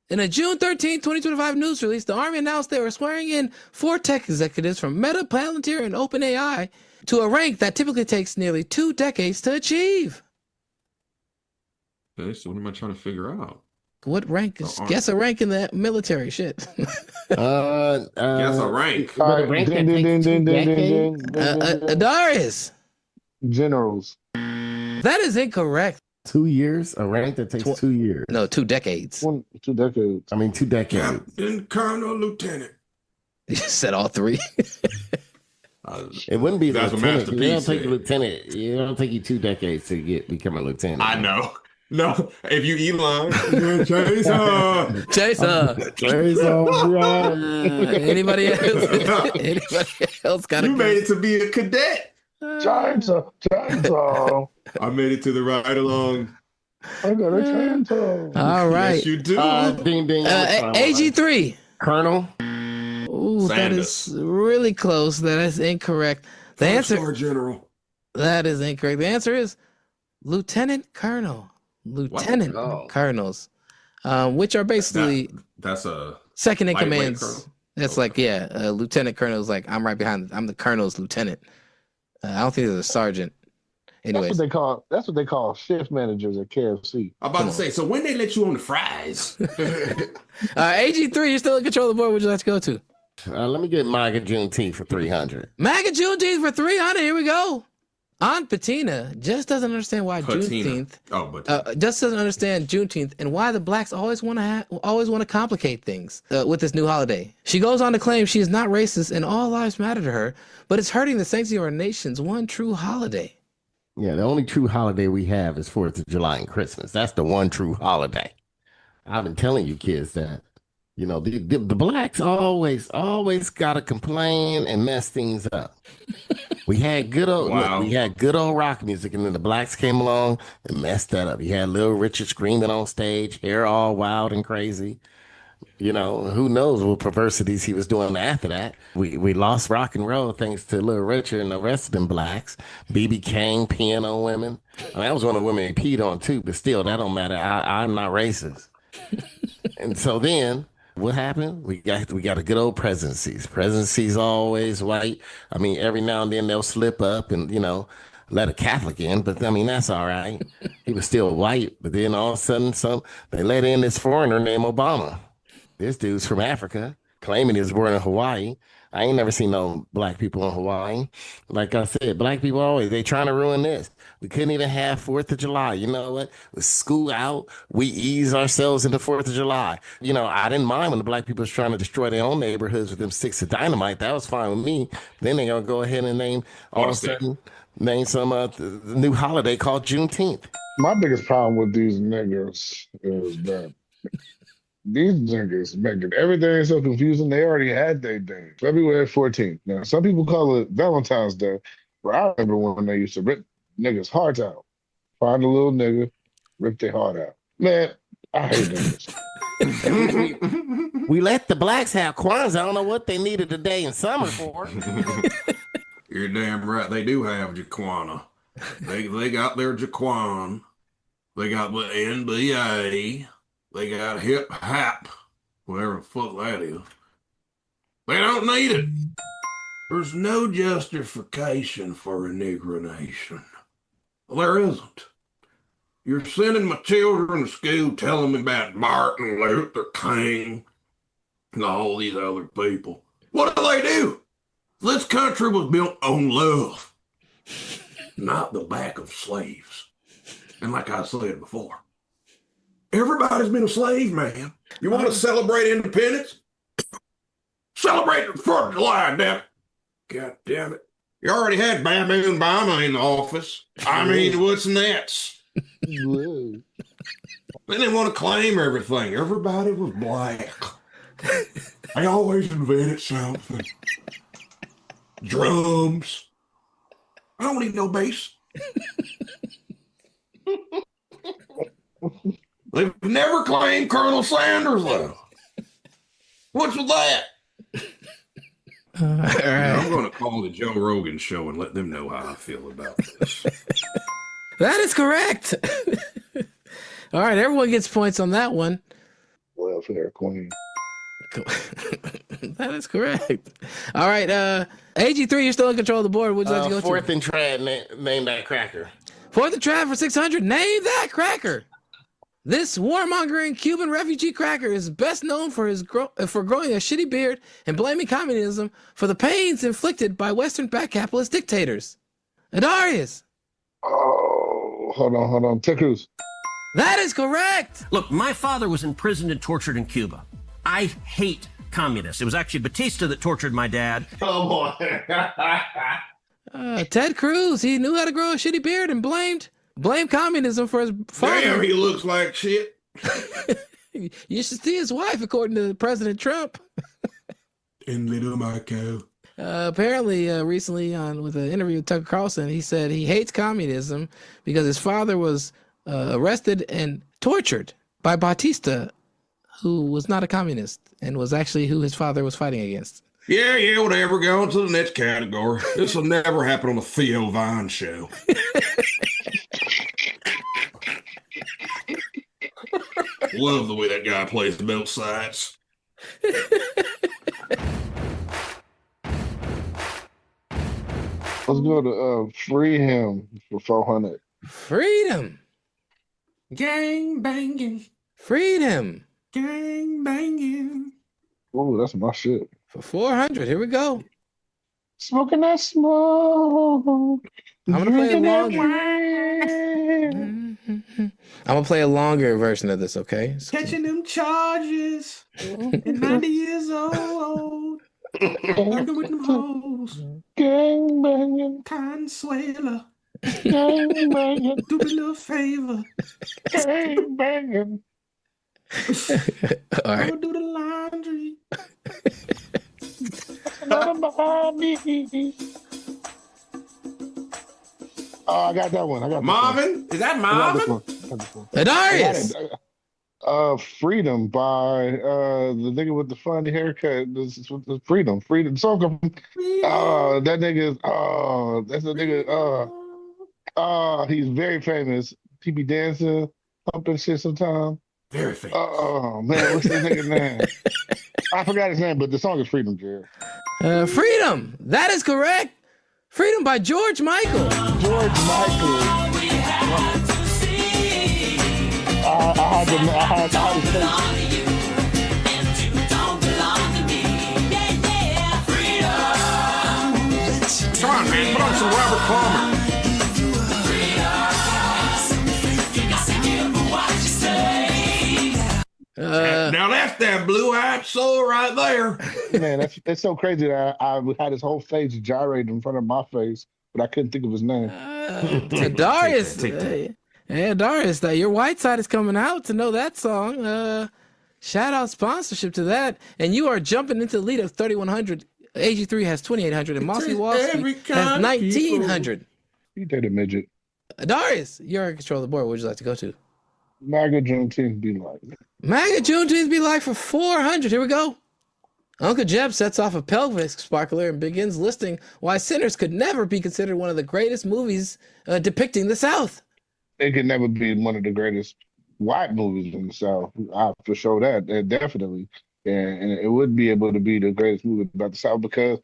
In a June 13, 2025 news release, the Army announced they were swearing in 4 tech executives from Meta, Palantir, and OpenAI to a rank that typically takes nearly 2 decades to achieve. Okay, so what am I trying to figure out? What rank is? Guess a rank in the military. Shit. Guess a rank. All right, ding, ding, ding, ding, ding, ding, ding. Darius. Generals. That is incorrect. 2 years? A rank that takes 2 years. No, 2 decades. 2 decades. I mean, 2 decades. Captain, Colonel, Lieutenant. You said all 3. It wouldn't be the That's what lieutenant. Master You P don't take said. a lieutenant. You don't take you 2 decades to become a lieutenant. I know. No, if you Elon, chase her. Chase her. Chase her. Anybody else? Anybody else got You made it to be a cadet. Chainsaw. I made it to the ride along. I got a chainsaw. All right. Yes, you do. Ding, ding. AG3. Colonel. Ooh, that is really close. That is incorrect. The answer, Star General. that is incorrect. The answer is Lieutenant Colonel. Lieutenant Colonels, which are basically That's a second in lightweight commands. colonel? That's like, yeah, Lieutenant Colonel is like, I'm right behind. I'm the Colonel's lieutenant. I don't think there's a sergeant. Anyways, That's what they call shift managers at KFC. I'm about to say, so when they let you on the fries? AG3, you're still in control of the board. Would you like to go to? Let me get MAGA Juneteenth for 300. MAGA Juneteenth for 300. Here we go. Aunt Patina just doesn't understand why Juneteenth. Just doesn't understand Juneteenth and why the blacks always want to complicate things with this new holiday. She goes on to claim she is not racist and all lives matter to her, but it's hurting the sanctity of our nation's one true holiday. Yeah, the only true holiday we have is 4th of July and Christmas. That's the one true holiday. I've been telling you kids that. You know, the blacks always gotta complain and mess things up. We had good old rock music, and then the blacks came along and messed that up. You had Little Richard screaming on stage, hair all wild and crazy. You know, who knows what perversities he was doing after that. We lost rock and roll thanks to Little Richard and the rest of them blacks. B.B. King peeing on women. I mean, that was one of the women he peed on too, but still, that don't matter. I'm not racist. And so then, what happened? We got a good old presidencies. Presidencies always white. I mean, every now and then they'll slip up and, you know, let a Catholic in, but I mean, that's all right. He was still white, but then all of a sudden they let in this foreigner named Obama. This dude's from Africa, claiming he was born in Hawaii. I ain't never seen no black people in Hawaii. Like I said, black people they trying to ruin this. We couldn't even have 4th of July. You know what? With school out, we ease ourselves into 4th of July. You know, I didn't mind when the black people was trying to destroy their own neighborhoods with them sticks of dynamite. That was fine with me. Then they gonna go ahead and name some the new holiday called Juneteenth. My biggest problem with these niggas is that these niggas making everything so confusing. They already had their day, February 14th. Now, some people call it Valentine's Day, but I remember when they used to rip niggas' hearts out. Find a little nigga, rip their heart out. Man, I hate niggas. We let the blacks have Kwanzaa. I don't know what they needed a day in summer for. You're damn right. They do have Jaquana. They got their Jaquan. They got the NBA. They got hip hop, whatever the fuck that is. They don't need it. There's no justification for a Negro nation. There isn't. You're sending my children to school telling me about Martin Luther King and all these other people. What do? This country was built on love, not the back of slaves. And like I said before, everybody's been a slave, man. You want to celebrate independence? Celebrate the 4th of July, damn it. God damn it. You already had Baboon Bama in the office. I mean, what's next? They didn't want to claim everything. Everybody was black. They always invented something. Drums. I don't need no bass. They've never claimed Colonel Sanders, though. What's with that? All right. I'm going to call the Joe Rogan show and let them know how I feel about this. That is correct. All right, everyone gets points on that one. Welfare queen. That is correct. All right, AG3, you're still in control of the board. Would you like to go 4th to? and Trad, name that cracker. 4th and Trad for 600. Name that cracker. This warmongering Cuban refugee cracker is best known for for growing a shitty beard and blaming communism for the pains inflicted by Western backed capitalist dictators. Adarius. Oh, hold on. Ted Cruz. That is correct. Look, my father was imprisoned and tortured in Cuba. I hate communists. It was actually Batista that tortured my dad. Oh, boy. Ted Cruz, he knew how to grow a shitty beard and blamed communism for his father. Damn, he looks like shit. You should see his wife, according to President Trump. And little Marco. Apparently, recently with an interview with Tucker Carlson, he said he hates communism because his father was arrested and tortured by Batista, who was not a communist and was actually who his father was fighting against. Yeah, whatever. Go on to the next category. This will never happen on the Theo Vine show. Love the way that guy plays both sides. Let's go to FreeHymns for 400. Freedom. Gang banging. Freedom. Gang banging. Oh, that's my shit. For 400, here we go. Smoking that smoke. I'm gonna play a longer version of this, okay? Catching them charges at 90 years old. Working with them hoes. Gang banging. Consuela. Gang banging. Do me a little favor. Gang banging. All right. Go do the laundry. Oh, I got that one. Marvin? Is that Marvin? Adarius. Freedom by the nigga with the funny haircut. This is Freedom. The song comes from that nigga is that's the nigga he's very famous. He be dancing, pumping shit sometimes. Very famous. Oh man, what's this nigga's name? I forgot his name, but the song is Freedom, Jared. Freedom. That is correct. Freedom by George Michael. George Michael. I had to say. Come on, man. Put on some Robert Palmer. Now that's that blue-eyed soul right there. Man, that's so crazy that I had his whole face gyrating in front of my face, but I couldn't think of his name. Darius. Hey, Darius, your white side is coming out to know that song. Shout out sponsorship to that. And you are jumping into the lead of 3,100. AG3 has 2,800, and Mossy Wall Street has 1,900. You did a midget. Darius, you're in control of the board. What would you like to go to? MAGA Juneteenth be like. MAGA Juneteenth be like for 400. Here we go. Uncle Jeb sets off a pelvic sparkler and begins listing why Sinners could never be considered one of the greatest movies depicting the South. It could never be one of the greatest white movies in the South. I for sure that definitely. And it would be able to be the greatest movie about the South because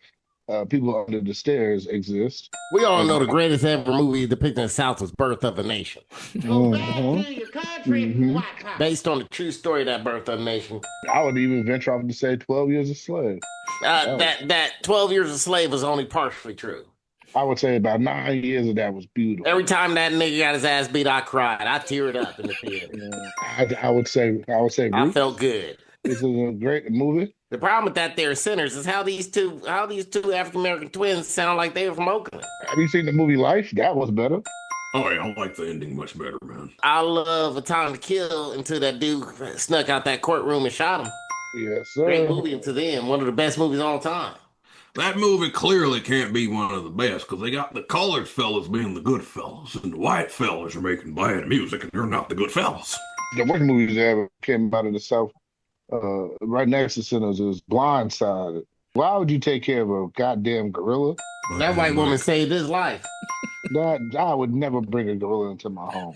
people under the stairs exist. We all know the greatest ever movie depicting the South was Birth of a Nation. Based on the true story of that Birth of a Nation. I would even venture off to say 12 Years a Slave. That 12 Years a Slave was only partially true. I would say about 9 years of that was beautiful. Every time that nigga got his ass beat, I cried. I teared up in the theater. I would say. I felt good. This is a great movie. The problem with that there Sinners is how these two African American twins sound like they were from Oakland. Have you seen the movie Life? That was better. Oh yeah, I like the ending much better, man. I love A Time to Kill until that dude snuck out that courtroom and shot him. Yes, sir. Great movie until then. One of the best movies of all time. That movie clearly can't be one of the best because they got the colored fellas being the good fellas and the white fellas are making bad music and they're not the good fellas. The worst movies that ever came out of the South, right next to Sinners, is Blindsided. Why would you take care of a goddamn gorilla? That white woman saved his life. I would never bring a gorilla into my home.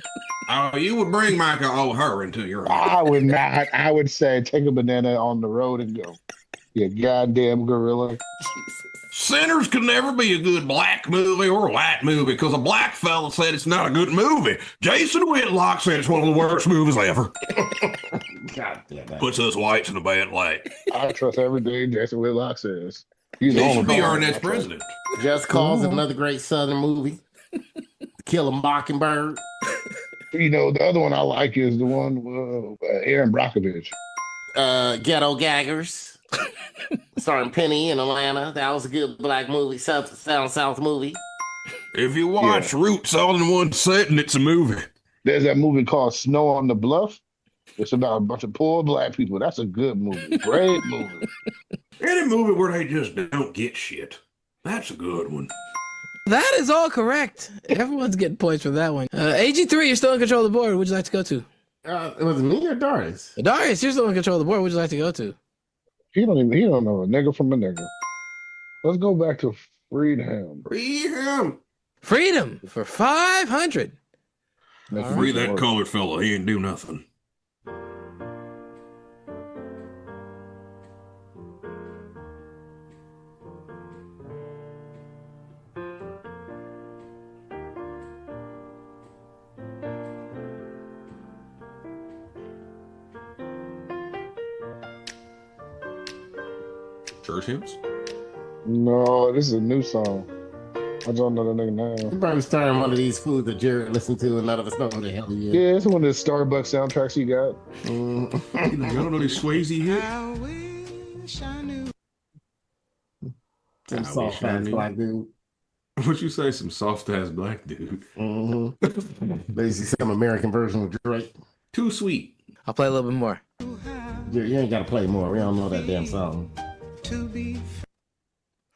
Oh, you would bring Michael O'Hara into your home. I would not. I would say take a banana on the road and go. You goddamn gorilla. Sinners could never be a good black movie or a white movie because a black fella said it's not a good movie. Jason Whitlock said it's one of the worst movies ever. God damn that. Puts us whites in a bad light. I trust everything Jason Whitlock says. He's He should be our next president. Just Cause, another great Southern movie. Kill a Mockingbird. You know, the other one I like is the one with Aaron Brockovich. Ghetto Gaggers. Starring Penny in Atlanta. That was a good black movie, South movie. If you watch Roots all in one setting, it's a movie. There's that movie called Snow on the Bluff. It's about a bunch of poor black people. That's a good movie. Great movie. Any movie where they just don't get shit. That's a good one. That is all correct. Everyone's getting points for that one. AG3, you're still in control of the board. What would you like to go to? It was me or Darius? Darius, you're still in control of the board. What would you like to go to? He don't know a nigga from a nigga. Let's go back to FreedHymns. Freedom for 500. Free that colored fella. He ain't do nothing. Church hymns? No, this is a new song. I don't know the nigga name. You probably starting one of these foods that Jared listened to and none of us know what the hell he is. Yeah, it's one of the Starbucks soundtracks he got. I don't know these Swayze hit. I wish I knew. Some soft ass black dude. What you say? Some soft ass black dude. Basically, some American version of Drake. Too sweet. I'll play a little bit more. You ain't got to play more. We don't know that damn song. To be.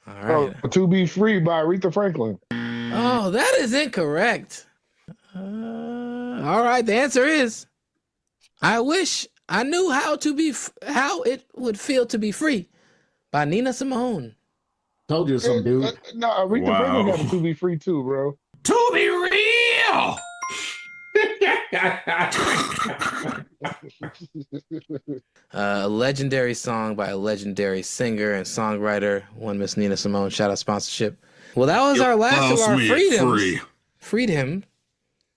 All right. To Be Free by Aretha Franklin. Oh, that is incorrect. All right, the answer is, I wish I knew how it would feel to be free by Nina Simone. Told you some dude. No, Aretha Franklin got a To Be Free too, bro. To be real. A legendary song by a legendary singer and songwriter, one Miss Nina Simone. Shout out sponsorship. Well, that was our last of our freedoms. Freedom.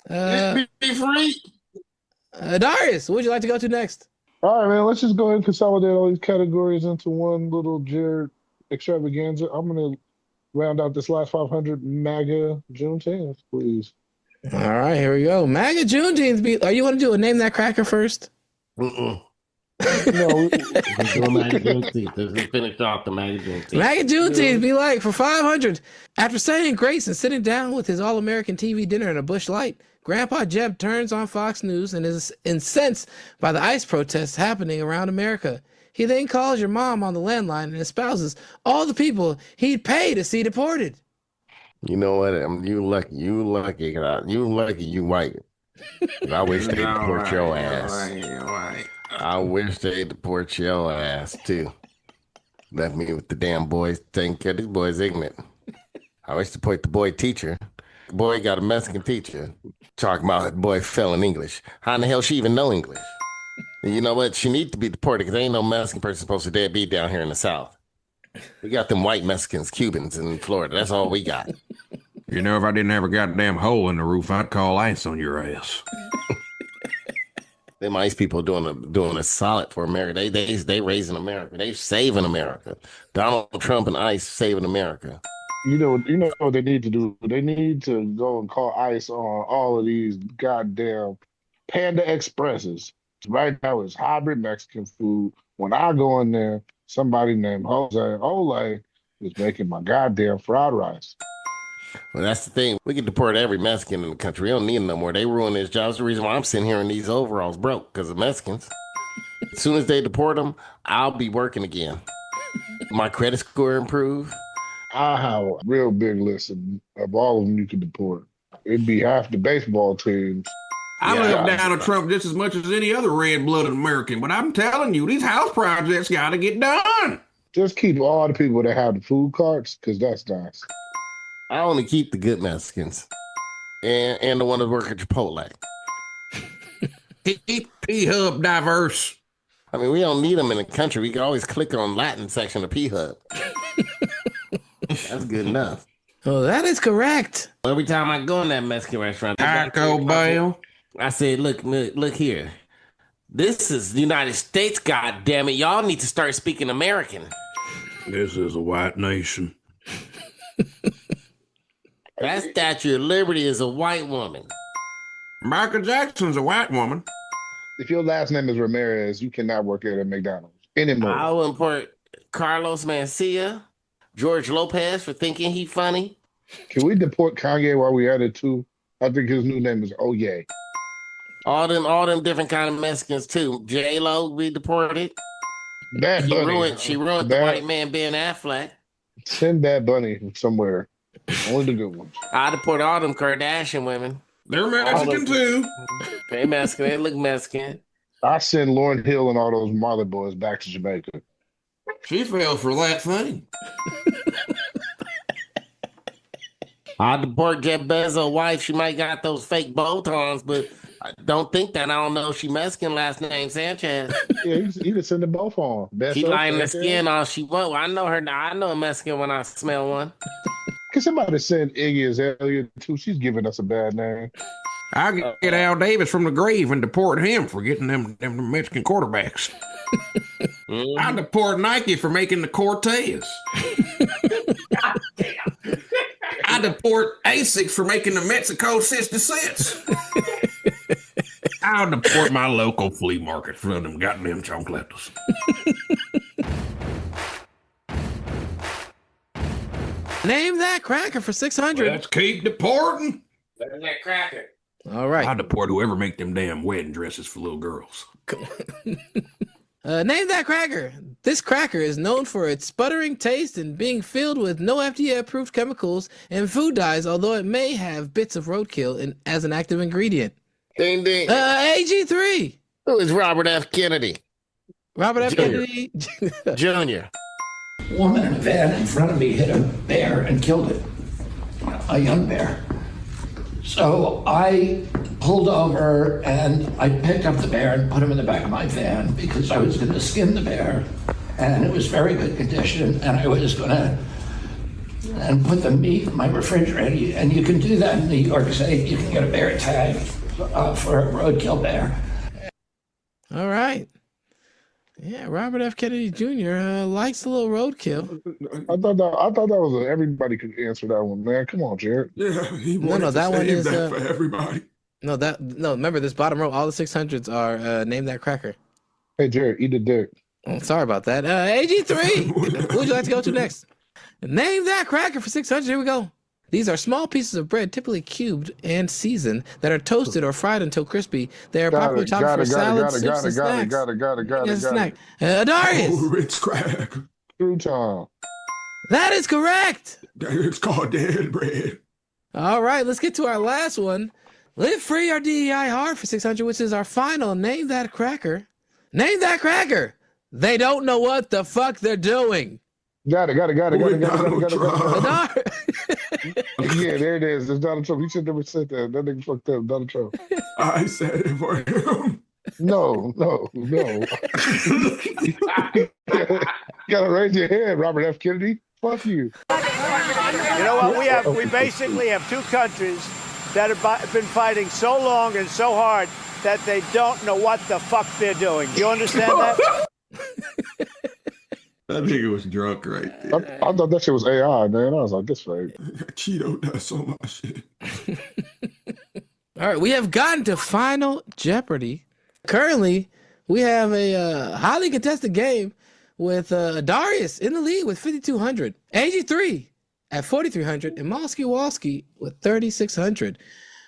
Be free. Darius, what would you like to go to next? All right, man. Let's just go ahead and consolidate all these categories into one little Jared extravaganza. I'm gonna round out this last 500 MAGA Juneteenth, please. All right, here we go. MAGA Juneteenth. Are you want to do a name that cracker first? No, MAGA Juneteenth be like for 500. After saying grace and sitting down with his all-American TV dinner in a bush light, Grandpa Jeb turns on Fox News and is incensed by the ICE protests happening around America. He then calls your mom on the landline and espouses all the people he'd pay to see deported. You know what? You lucky you white. I wish they'd deport your ass. I wish they'd deport your ass too. Left me with the damn boys taking care of these boys ignorant. I wish to deport the boy teacher. The boy got a Mexican teacher talking about the boy fell in English. How in the hell she even know English? And you know what? She needs to be deported because ain't no Mexican person supposed to be down here in the South. We got them white Mexicans, Cubans in Florida. That's all we got. You know, if I didn't have a goddamn hole in the roof, I'd call ICE on your ass. Them ICE people doing a solid for America. They raising America. They saving America. Donald Trump and ICE saving America. You know what they need to do? They need to go and call ICE on all of these goddamn Panda Expresses. Right now it's hybrid Mexican food. When I go in there, somebody named Jose Ole is making my goddamn fried rice. Well, that's the thing. We can deport every Mexican in the country. We don't need them no more. They ruin his jobs. The reason why I'm sitting here in these overalls broke because of Mexicans. As soon as they deport them, I'll be working again. My credit score improve. I have a real big list of all of them you can deport. It'd be half the baseball teams. I look down on Trump just as much as any other red-blooded American, but I'm telling you, these house projects got to get done. Just keep all the people that have the food carts, because that's nice. I only keep the good Mexicans and the one that work at Chipotle. Keep P-Hub diverse. I mean, we don't need them in the country. We can always click on Latin section of P-Hub. That's good enough. Oh, that is correct. Every time I go in that Mexican restaurant, Taco Bell. I say, look here. This is the United States, God damn it. Y'all need to start speaking American. This is a white nation. That Statue of Liberty is a white woman. Michael Jackson's a white woman. If your last name is Ramirez, you cannot work at a McDonald's anymore. I will import Carlos Mencia, George Lopez for thinking he funny. Can we deport Kanye while we at it too? I think his new name is Oye. All them different kind of Mexicans too. J-Lo, we deported. Bad Bunny. She ruined the white man Ben Affleck. Send Bad Bunny somewhere. Only the good ones. I deport all them Kardashian women. They're Mexican too. They Mexican. They look Mexican. I send Lauryn Hill and all those Marley boys back to Jamaica. She fell for that thing. I deport Jeff Bezos' wife. She might got those fake Botons, but I don't think that. I don't know if she Mexican. Last name Sanchez. Yeah, you can send them both on. She lying the skin all she want. Well, I know her. I know a Mexican when I smell one. Can somebody send Iggy Azalea too? She's giving us a bad name. I get Al Davis from the grave and deport him for getting them Mexican quarterbacks. I deport Nike for making the Cortez. I deport ASICS for making the Mexico 60 cents. I'll deport my local flea market for them goddamn chocolates. Name that cracker for 600. Let's keep deporting. Name that cracker. All right. I deport whoever make them damn wedding dresses for little girls. Name that cracker. This cracker is known for its sputtering taste and being filled with no FDA-approved chemicals and food dyes, although it may have bits of roadkill as an active ingredient. Ding, ding. AG3. Who is Robert F. Kennedy? Robert F. Kennedy Jr. A woman in a van in front of me hit a bear and killed it, a young bear. So I pulled over and I picked up the bear and put him in the back of my van because I was going to skin the bear, and it was very good condition, and I was going to put the meat in my refrigerator. And you can do that in New York State. You can get a bear tag for a roadkill bear. All right. Yeah, Robert F. Kennedy Jr. Likes a little roadkill. I thought that was everybody could answer that one, man. Come on, Jared. Yeah, he No, that one is that for everybody. No, remember this bottom row, all the 600s are name that cracker. Hey, Jared, eat the dick. Oh, sorry about that. AG3, who would you like to go to next? Name that cracker for 600. Here we go. These are small pieces of bread, typically cubed and seasoned, that are toasted or fried until crispy. They are popular toppings for salads, soups, and snacks. Got it. Darius. Oh, it's crack. Crouton. That is correct. It's called dead bread. All right, let's get to our last one. Live free or DEI hard for 600, which is our final. Name that cracker. Name that cracker. They don't know what the fuck they're doing. Got it. Donald Trump. Yeah, there it is. It's Donald Trump. You should never said that. That nigga fucked up. Donald Trump. I said it for him. No. You gotta raise your hand, Robert F. Kennedy. Fuck you. You know what? We basically have two countries that have been fighting so long and so hard that they don't know what the fuck they're doing. Do you understand that? That nigga was drunk right there. I thought that shit was AI, man. I was like, this fake. Cheeto does so much shit. All right, we have gotten to Final Jeopardy. Currently, we have a highly contested game with Darius in the lead with 5,200, AG3 at 4,300, and Mosky Walski with 3,600.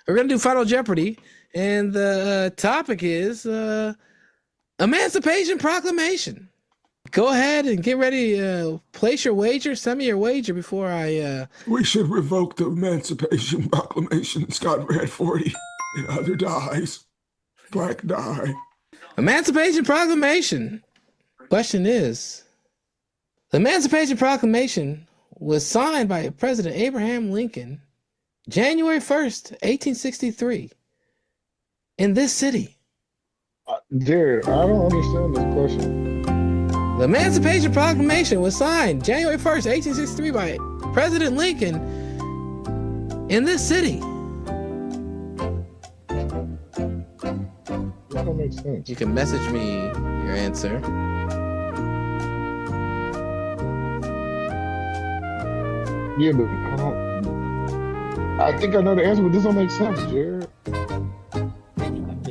We're going to do Final Jeopardy, and the topic is Emancipation Proclamation. Go ahead and get ready. Place your wager. Send me your wager before I... We should revoke the Emancipation Proclamation. Scott read 40 and other dies. Black die. Emancipation Proclamation. Question is, the Emancipation Proclamation was signed by President Abraham Lincoln January 1st, 1863 in this city. Jared, I don't understand this question. The Emancipation Proclamation was signed January 1st, 1863 by President Lincoln in this city. That don't make sense. You can message me your answer. Yeah, but I think I know the answer, but this don't make sense, Jared.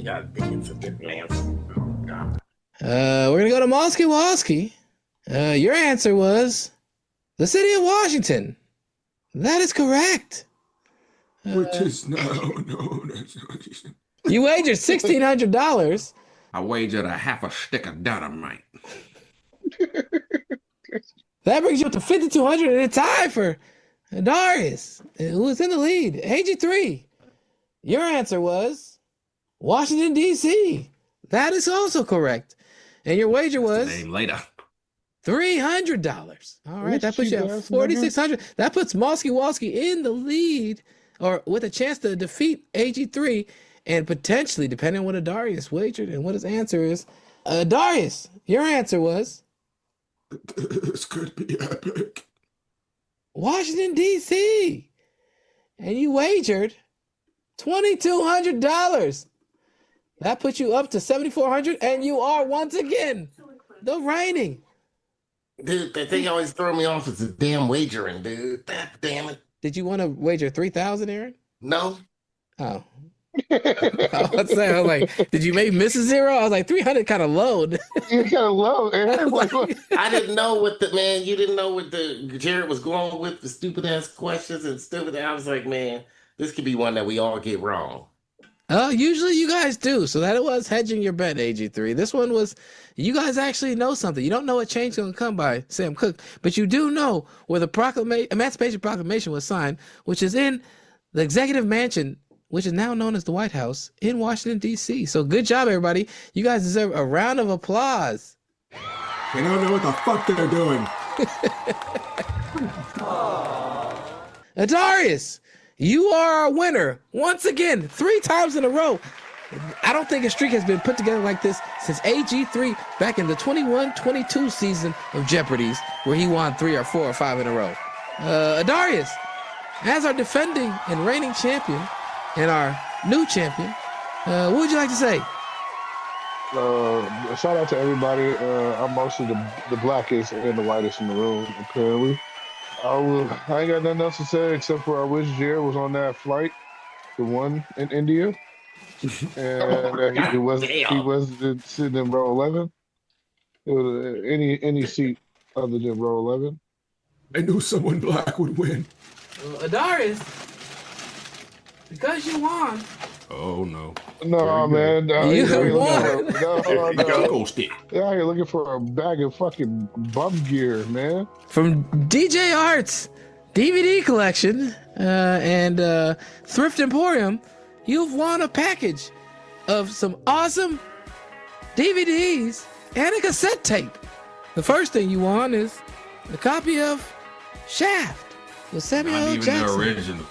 I think it's a different answer. Oh, God. We're gonna go to Mosky Wasky. Your answer was the city of Washington. That is correct. Which is no. That's You wagered $1,600. I wagered a half a stick of dynamite. That brings you up to $5,200 and a tie for Darius, who is in the lead. AG3. Your answer was Washington, D.C. That is also correct. And your wager was Name later. $300. All right, that puts you at $4,600. That puts Mosky Wasky in the lead, or with a chance to defeat AG3, and potentially, depending on what Darius wagered and what his answer is. Darius, your answer was This could be epic. Washington, D.C. And you wagered $2,200. That puts you up to $7,400, and you are once again the reigning. Dude, the thing always throw me off is the damn wagering, dude. God damn it. Did you want to wager $3,000, Aaron? No. Oh. I was saying, I was like, did you maybe miss a zero? I was like, 300 kind of low. You're kind of low, Aaron. Like, I didn't know what the man. You didn't know what the Jared was going with the stupid ass questions and stupid. I was like, man, this could be one that we all get wrong. Usually you guys do. So that was hedging your bet, AG3. This one was, you guys actually know something. You don't know what change is going to come by Sam Cooke, but you do know where the Emancipation Proclamation was signed, which is in the Executive Mansion, which is now known as the White House in Washington, D.C. So good job, everybody. You guys deserve a round of applause. They don't know what the fuck they're doing. Darius, you are our winner once again, 3 times in a row. I don't think a streak has been put together like this since AG3 back in the 21-22 season of Jeopardy's, where he won 3 or 4 or 5 in a row. Darius, as our defending and reigning champion and our new champion, what would you like to say? Shout out to everybody. I'm mostly the blackest and the whitest in the room, apparently. I ain't got nothing else to say except for I wish Jared was on that flight, the one in India, and he wasn't sitting in row 11. It was any seat other than row 11. I knew someone black would win. Darius, because you won. Oh no. No, man. You won. No. Yeah, you're looking for a bag of fucking bum gear, man. From DJ Arts DVD collection and Thrift Emporium, you've won a package of some awesome DVDs and a cassette tape. The first thing you won is a copy of Shaft with Samuel L. Jackson. The original.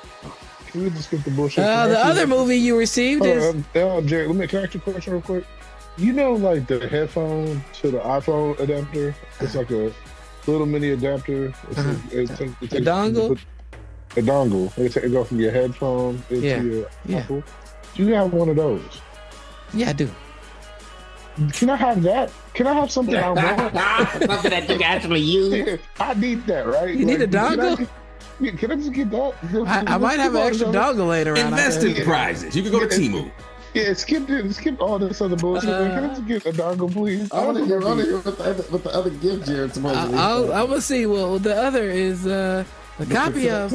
Can we just get the bullshit? The other movie you received is... Jared, can I ask you a question real quick? You know, like the headphone to the iPhone adapter? It's like a little mini adapter. A dongle? A dongle. It goes from your headphone into your Apple. Do you have one of those? Yeah, I do. Can I have that? Can I have something I want? Something that you can actually use? I need that, right? You need a dongle? Can I just get that? I might have an extra dongle later on. Invest in prizes. You can go to Temu. Yeah, skip all this other bullshit. Can I just get a dongle, please? I want to hear what the other gift Jared supposedly. I'm gonna see. Well, the other is a copy of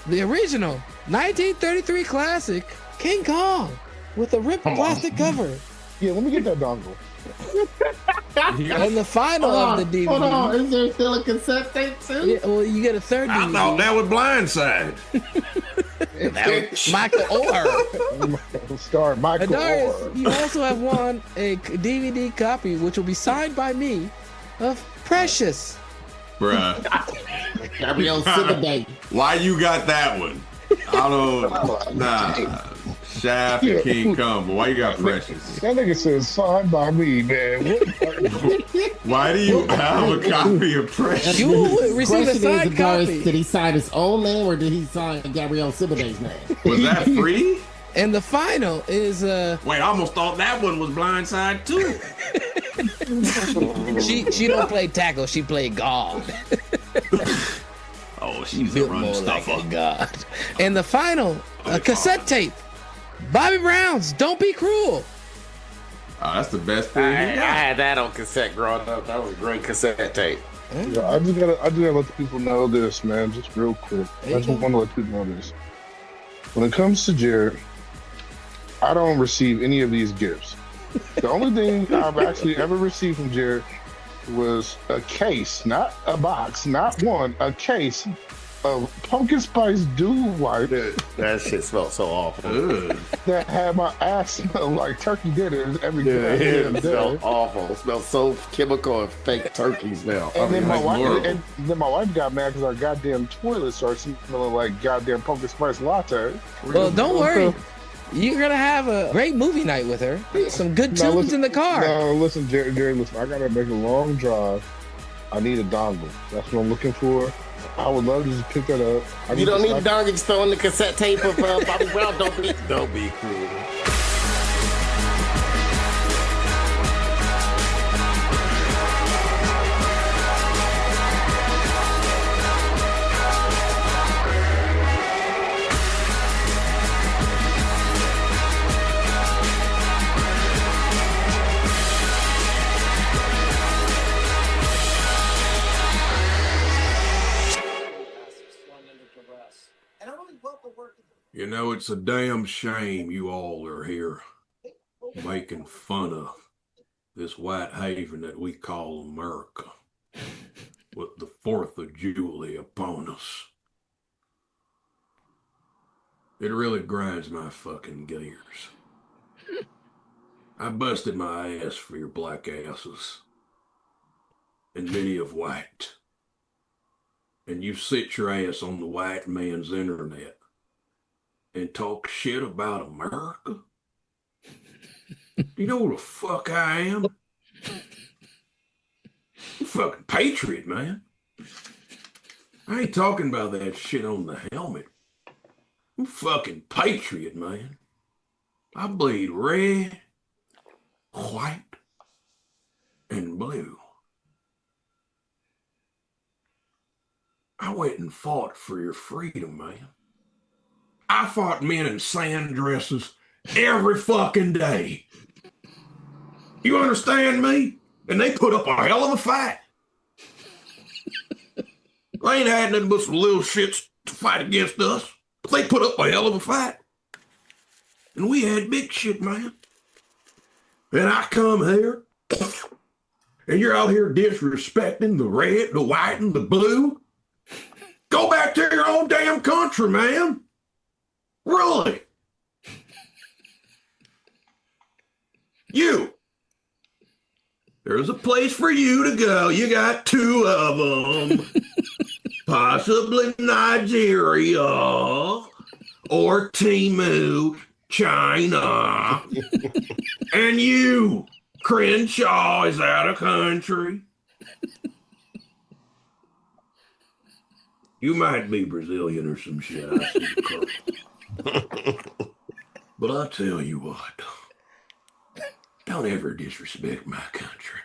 the original 1933 classic King Kong with a ripped plastic cover. Yeah, let me get that dongle. And the final of the DVD. Hold on, is there still a cassette tape too? Yeah, well, you get a third DVD. I thought that was Blindside. Michael Orr. Star Michael Orr. You also have won a DVD copy, which will be signed by me, of Precious. Bruh. Gabrielle Sidibe. Why you got that one? I don't. Nah. Shaft and King Kong. Why you got Precious? That nigga says signed by me, man. Why do you have a copy of Precious? You received a Question signed is, Doris, copy. did he sign his own name or did he sign Gabrielle Siboney's name? Was that free? And the final is Wait, I almost thought that one was Blindside too. she don't play tackle, she play guard. Oh, she's a Built run more like stuffer. a god. And the final, a cassette tape. Bobby Brown's "Don't Be Cruel." Oh, that's the best thing. I had that on cassette growing up. That was a great cassette tape. Yeah, I just gotta let the people know this, man, just real quick. I just want to let people know this. When it comes to Jared, I don't receive any of these gifts. The only thing I've actually ever received from Jared was a case, not a box, not one, a case of pumpkin spice dew wipe That shit smelled so awful. that had my ass smell like turkey dinners every Yeah, goddamn it day. smelled awful. It smelled so chemical and fake turkey smell. And then my wife got mad because our goddamn toilet started smelling like goddamn pumpkin spice latte. Well, don't worry. You're gonna have a great movie night with her. Some good tunes listen, in the car. No, listen, Jerry, listen. I gotta make a long drive. I need a dongle. That's what I'm looking for. I would love to just pick that up. You don't need a dongle. Just throw in the cassette tape of Bobby Brown. Don't be cruel. You know, it's a damn shame you all are here making fun of this white haven that we call America with the 4th of Jubilee upon us. It really grinds my fucking gears. I busted my ass for your black asses, and many of white. And you sit your ass on the white man's internet and talk shit about America? You know who the fuck I am? I'm a fucking patriot, man. I ain't talking about that shit on the helmet. I'm a fucking patriot, man. I bleed red, white, and blue. I went and fought for your freedom, man. I fought men in sand dresses every fucking day. You understand me? And they put up a hell of a fight. They ain't had nothing but some little shits to fight against us. But they put up a hell of a fight. And we had big shit, man. And I come here, and you're out here disrespecting the red, the white, and the blue. Go back to your own damn country, man. Really? You. There's a place for you to go. You got 2 of them. Possibly Nigeria or Timu, China. And you, Crenshaw, is out of country. You might be Brazilian or some shit. I see the curl. But I'll tell you what. Don't ever disrespect my country.